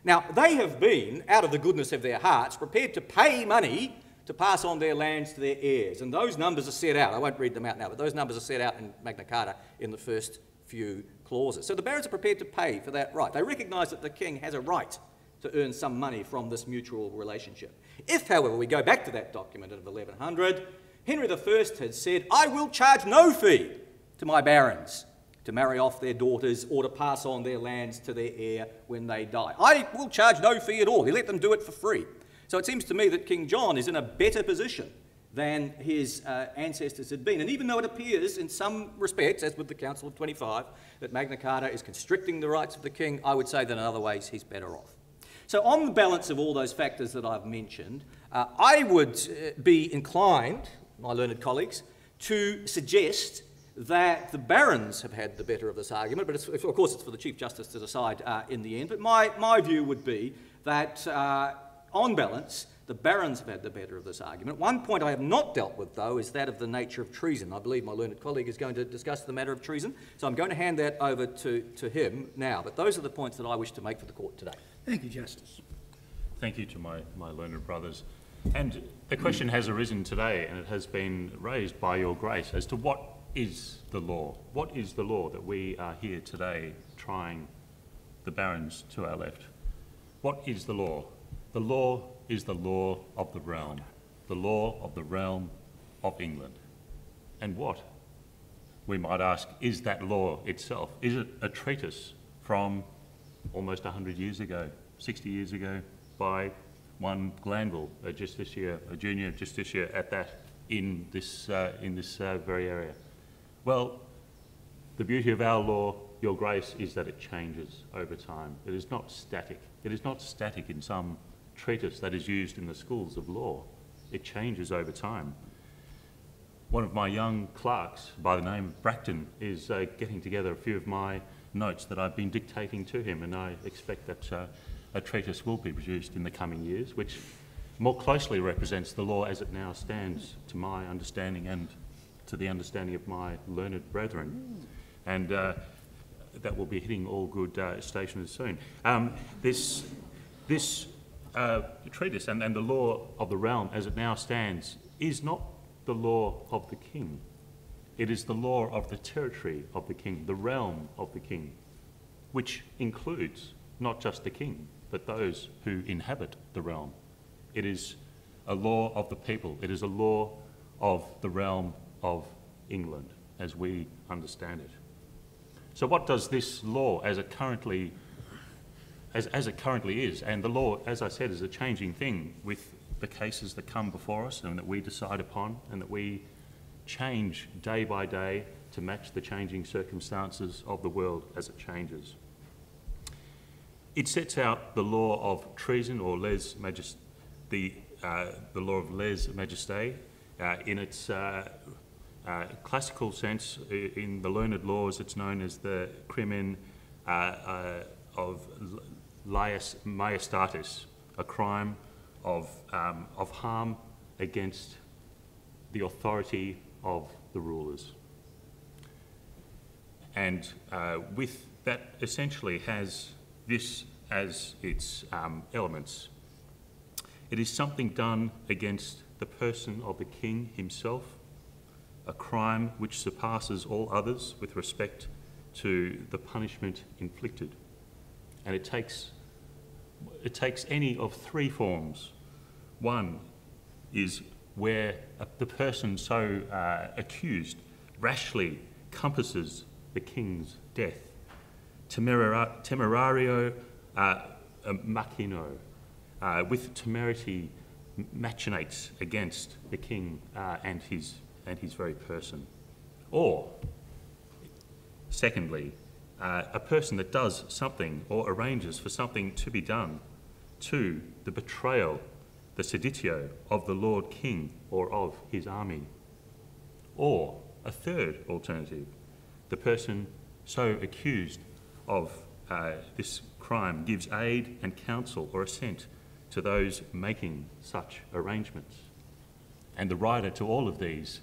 Now, they have been, out of the goodness of their hearts, prepared to pay money to pass on their lands to their heirs. And those numbers are set out. I won't read them out now, but those numbers are set out in Magna Carta in the first few clauses. So the barons are prepared to pay for that right. They recognise that the king has a right to earn some money from this mutual relationship. If, however, we go back to that document of 1100, Henry I had said, "I will charge no fee to my barons to marry off their daughters or to pass on their lands to their heir when they die. I will charge no fee at all." He let them do it for free. So it seems to me that King John is in a better position than his ancestors had been. And even though it appears in some respects, as with the Council of 25, that Magna Carta is constricting the rights of the king, I would say that in other ways he's better off. So on the balance of all those factors that I've mentioned, I would be inclined, my learned colleagues, to suggest that the barons have had the better of this argument, but of course it's for the Chief Justice to decide in the end. But my view would be that, on balance, the barons have had the better of this argument. One point I have not dealt with, though, is that of the nature of treason. I believe my learned colleague is going to discuss the matter of treason, so I'm going to hand that over to him now. But those are the points that I wish to make for the court today. Thank you, Justice. Thank you to my learned brothers. And the question has arisen today, and it has been raised by your grace, as to what is the law? What is the law that we are here today trying the barons to our left? What is the law? The law is the law of the realm of England. And what? We might ask, is that law itself? Is it a treatise from almost 100 years ago, 60 years ago, by one Glanville, a justiciar, a junior justiciar at that, in this very area? Well, the beauty of our law, your grace, is that it changes over time. It is not static. It is not static in some treatise that is used in the schools of law. It changes over time. One of my young clerks by the name of Bracton is getting together a few of my notes that I've been dictating to him, and I expect that a treatise will be produced in the coming years, which more closely represents the law as it now stands, to my understanding and to the understanding of my learned brethren. And that will be hitting all good stations soon. This treatise and the law of the realm as it now stands is not the law of the king. It is the law of the territory of the king, the realm of the king, which includes not just the king, but those who inhabit the realm. It is a law of the people. It is a law of the realm of England, as we understand it. So what does this law, as it currently is, and the law, as I said, is a changing thing with the cases that come before us and that we decide upon and that we change day by day to match the changing circumstances of the world as it changes. It sets out the law of treason, or the law of lèse majesté, in its classical sense. In the learned laws, it's known as the crimen of lèse majestatis, a crime of harm against the authority of the rulers. And with that, essentially has this as its elements. It is something done against the person of the king himself, a crime which surpasses all others with respect to the punishment inflicted. And it takes any of three forms. One is where the person so accused rashly compasses the king's death. Temerario machino, with temerity machinates against the king and his very person. Or, secondly, a person that does something or arranges for something to be done to the betrayal, the seditio of the Lord King or of his army. Or, a third alternative, the person so accused of this crime gives aid and counsel or assent to those making such arrangements. And the rider to all of these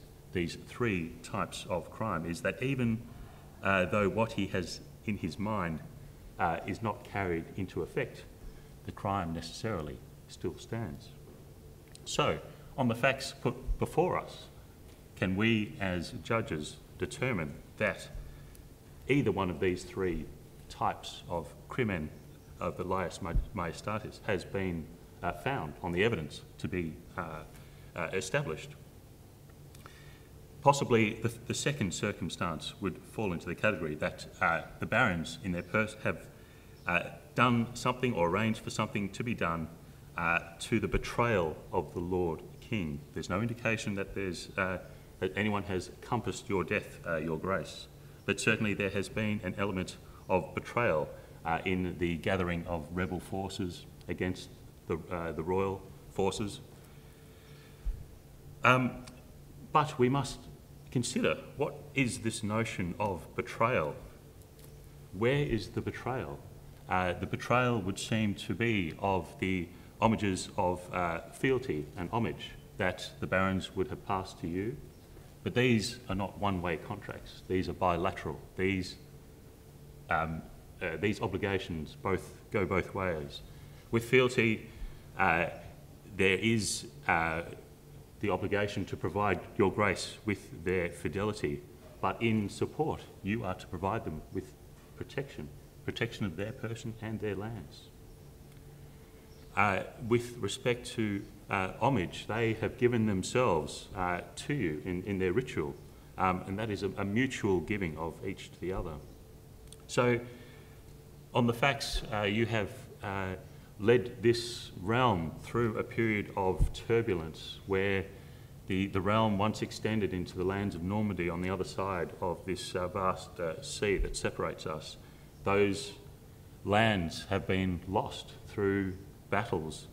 three types of crime is that even though what he has in his mind is not carried into effect, the crime necessarily still stands. So, on the facts put before us, can we as judges determine that either one of these three types of crimen of the lèse majestatis has been found on the evidence to be established? Possibly the second circumstance would fall into the category that the barons in their purse have done something or arranged for something to be done to the betrayal of the Lord King. There's no indication that that anyone has compassed your death, your grace, but certainly there has been an element of betrayal in the gathering of rebel forces against the royal forces. But we must consider, what is this notion of betrayal? Where is the betrayal? The betrayal would seem to be of the homages of fealty and homage that the barons would have passed to you. But these are not one-way contracts. These are bilateral. These obligations go both ways. With fealty, there is the obligation to provide your grace with their fidelity, but in support, you are to provide them with protection of their person and their lands. With respect to homage, they have given themselves to you in their ritual, and that is a mutual giving of each to the other. So, on the facts, you have led this realm through a period of turbulence where the realm once extended into the lands of Normandy on the other side of this vast sea that separates us. Those lands have been lost through battles.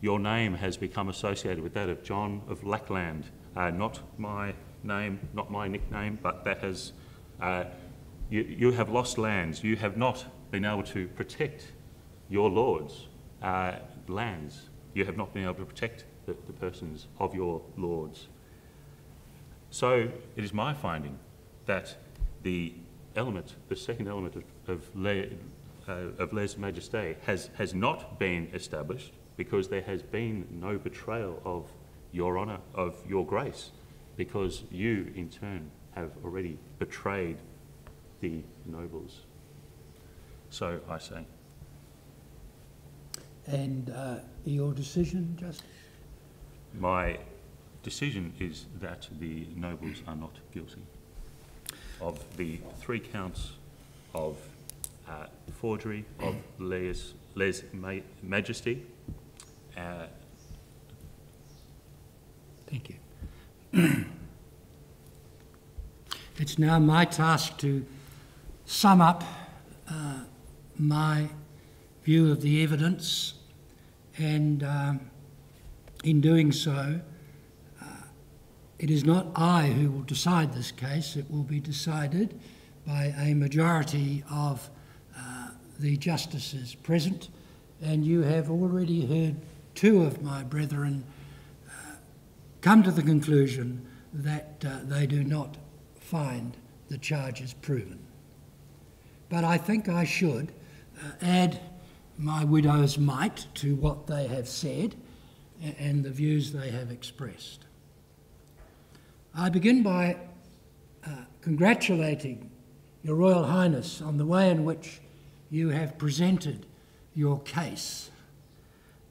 Your name has become associated with that of John of Lackland, not my name, not my nickname, but that has, you have lost lands. You have not been able to protect your lords' lands. You have not been able to protect the persons of your lords. So it is my finding that the second element of lèse majesté has not been established because there has been no betrayal of your honour, of your grace, because you in turn have already betrayed the nobles. So I say. And your decision, Justice? My decision is that the nobles are not guilty of the 3 counts of forgery, of lèse majesté. Thank you. It's now my task to sum up my view of the evidence, and in doing so, it is not I who will decide this case. It will be decided by a majority of the justices present, and you have already heard 2 of my brethren come to the conclusion that they do not find the charges proven. But I think I should add my widow's mite to what they have said and the views they have expressed. I begin by congratulating Your Royal Highness on the way in which you have presented your case,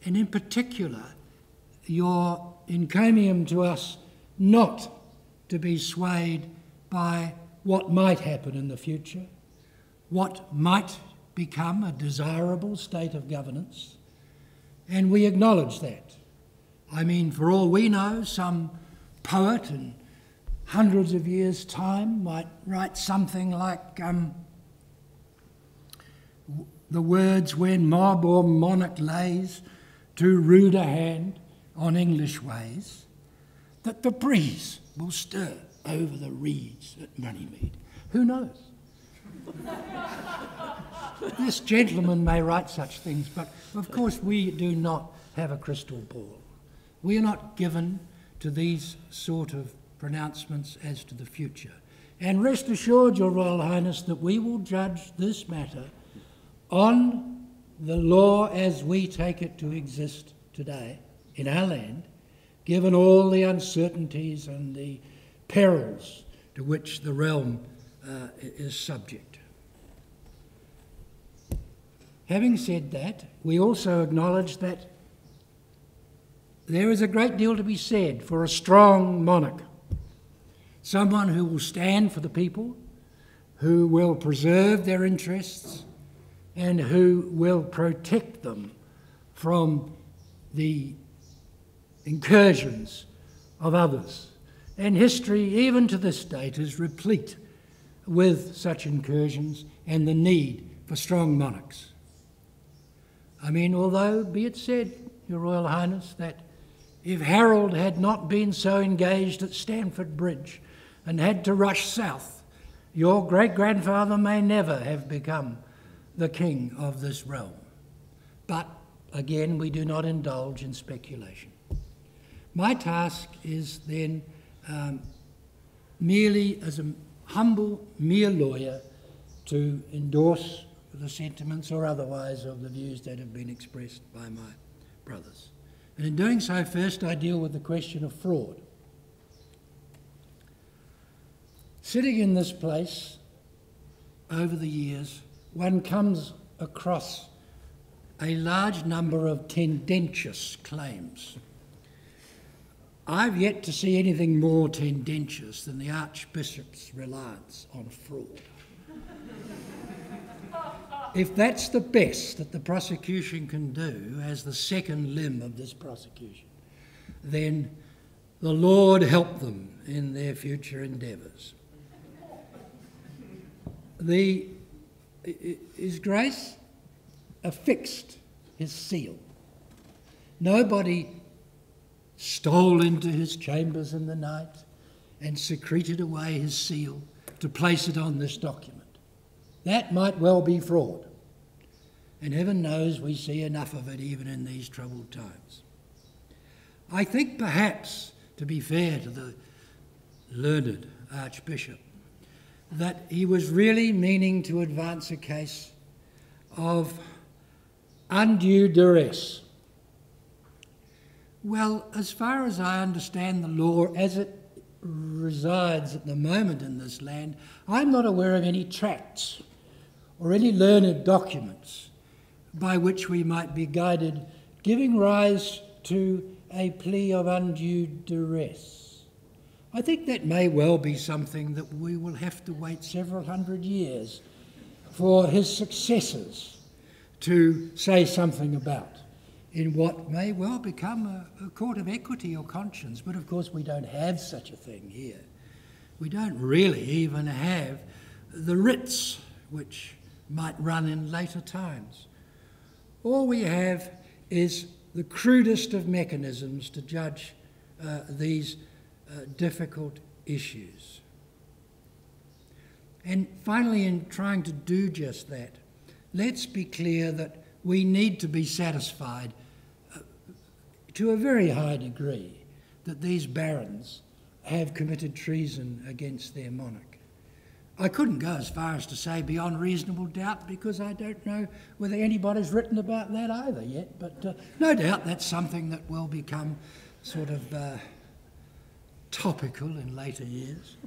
and in particular your encomium to us not to be swayed by what might happen in the future, what might become a desirable state of governance, and we acknowledge that. I mean, for all we know, some poet in hundreds of years' time might write something like the words, "When mob or monarch lays too rude a hand on English ways, that the breeze will stir over the reeds at Runnymede." Who knows? This gentleman may write such things, but of course we do not have a crystal ball. We are not given to these sort of pronouncements as to the future. And rest assured, Your Royal Highness, that we will judge this matter on the law as we take it to exist today in our land, given all the uncertainties and the perils to which the realm is subject. Having said that, we also acknowledge that there is a great deal to be said for a strong monarch, someone who will stand for the people, who will preserve their interests, and who will protect them from the incursions of others. And history, even to this date, is replete with such incursions and the need for strong monarchs. I mean, although, be it said, Your Royal Highness, that if Harold had not been so engaged at Stamford Bridge, and had to rush south, your great-grandfather may never have become the king of this realm. But again, we do not indulge in speculation. My task is then merely as a humble, mere lawyer to endorse the sentiments or otherwise of the views that have been expressed by my brothers. And in doing so, first I deal with the question of fraud. Sitting in this place over the years, one comes across a large number of tendentious claims. I've yet to see anything more tendentious than the Archbishop's reliance on fraud. If that's the best that the prosecution can do as the second limb of this prosecution, then the Lord help them in their future endeavours. His Grace affixed his seal. Nobody stole into his chambers in the night and secreted away his seal to place it on this document. That might well be fraud. And heaven knows we see enough of it even in these troubled times. I think perhaps, to be fair to the learned Archbishop, that he was really meaning to advance a case of undue duress. Well, as far as I understand the law as it resides at the moment in this land, I'm not aware of any tracts or any learned documents by which we might be guided giving rise to a plea of undue duress. I think that may well be something that we will have to wait several hundred years for his successors to say something about in what may well become a court of equity or conscience. But of course we don't have such a thing here. We don't really even have the writs which might run in later times. All we have is the crudest of mechanisms to judge these difficult issues. And finally, in trying to do just that, let's be clear that we need to be satisfied to a very high degree that these barons have committed treason against their monarch. I couldn't go as far as to say beyond reasonable doubt, because I don't know whether anybody's written about that either yet, but no doubt that's something that will become sort of topical in later years.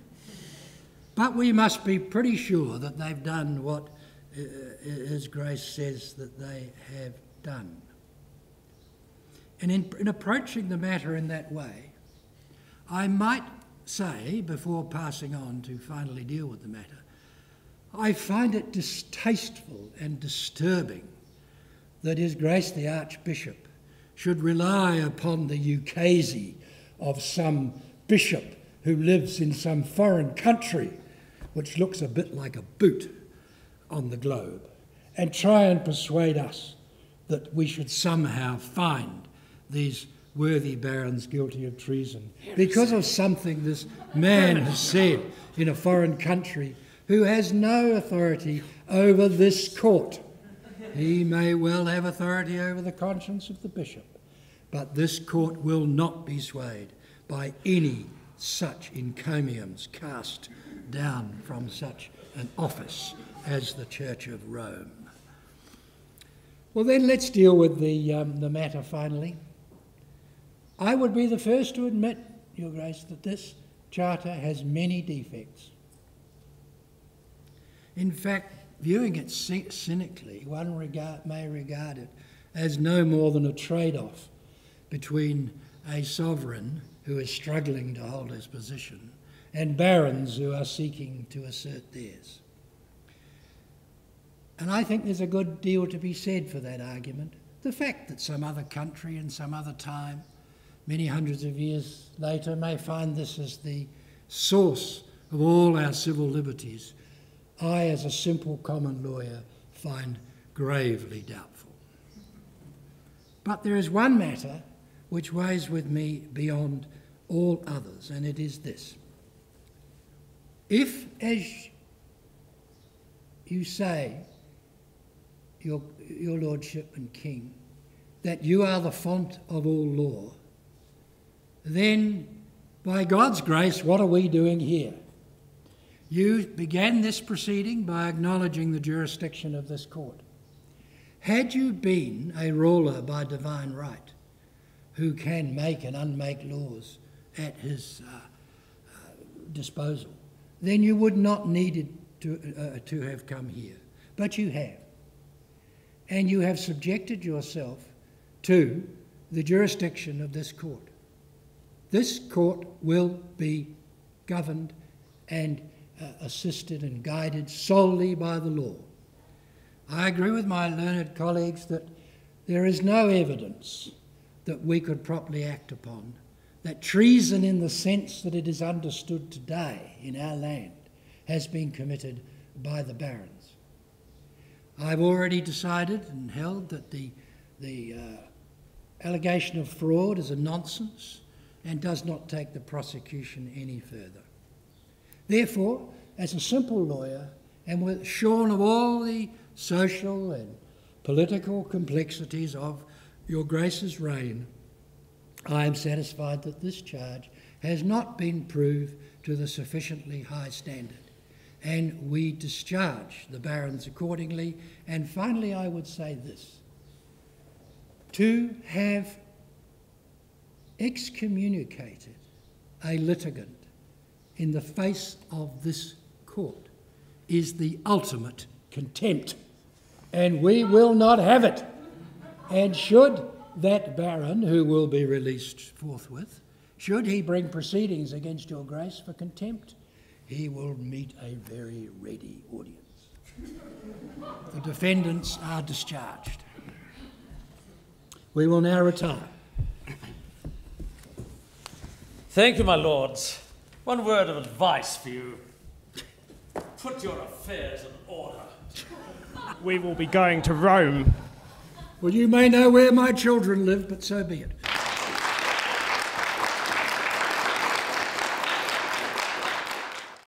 But we must be pretty sure that they've done what His Grace says that they have done. And in approaching the matter in that way, I might say, before passing on to finally deal with the matter, I find it distasteful and disturbing that His Grace the Archbishop should rely upon the ukase of some bishop who lives in some foreign country, which looks a bit like a boot on the globe, and try and persuade us that we should somehow find these worthy barons guilty of treason because of something this man has said in a foreign country who has no authority over this court. He may well have authority over the conscience of the bishop, but this court will not be swayed by any such encomiums cast down from such an office as the Church of Rome. Well then, let's deal with the matter finally. I would be the first to admit, Your Grace, that this charter has many defects. In fact, viewing it cynically, one may regard it as no more than a trade-off between a sovereign who is struggling to hold his position and barons who are seeking to assert theirs. And I think there's a good deal to be said for that argument. The fact that some other country in some other time, many hundreds of years later, may find this as the source of all our civil liberties, I, as a simple common lawyer, find gravely doubtful. But there is one matter which weighs with me beyond all others, and it is this. If, as you say, your Lordship and King, that you are the font of all law, then by God's grace, what are we doing here? You began this proceeding by acknowledging the jurisdiction of this court. Had you been a ruler by divine right, who can make and unmake laws at his disposal, then you would not need to have come here. But you have. And you have subjected yourself to the jurisdiction of this court. This court will be governed and assisted and guided solely by the law. I agree with my learned colleagues that there is no evidence that we could properly act upon, that treason in the sense that it is understood today in our land has been committed by the barons. I've already decided and held that the allegation of fraud is a nonsense and does not take the prosecution any further. Therefore, as a simple lawyer, and shorn of all the social and political complexities of Your Grace's reign, I am satisfied that this charge has not been proved to the sufficiently high standard, and we discharge the barons accordingly. And finally, I would say this: to have excommunicated a litigant in the face of this court is the ultimate contempt, and we will not have it. And should that baron, who will be released forthwith, should he bring proceedings against Your Grace for contempt, he will meet a very ready audience. The defendants are discharged. We will now retire. Thank you, my lords. One word of advice for you. Put your affairs in order. We will be going to Rome. Well, you may know where my children live, but so be it.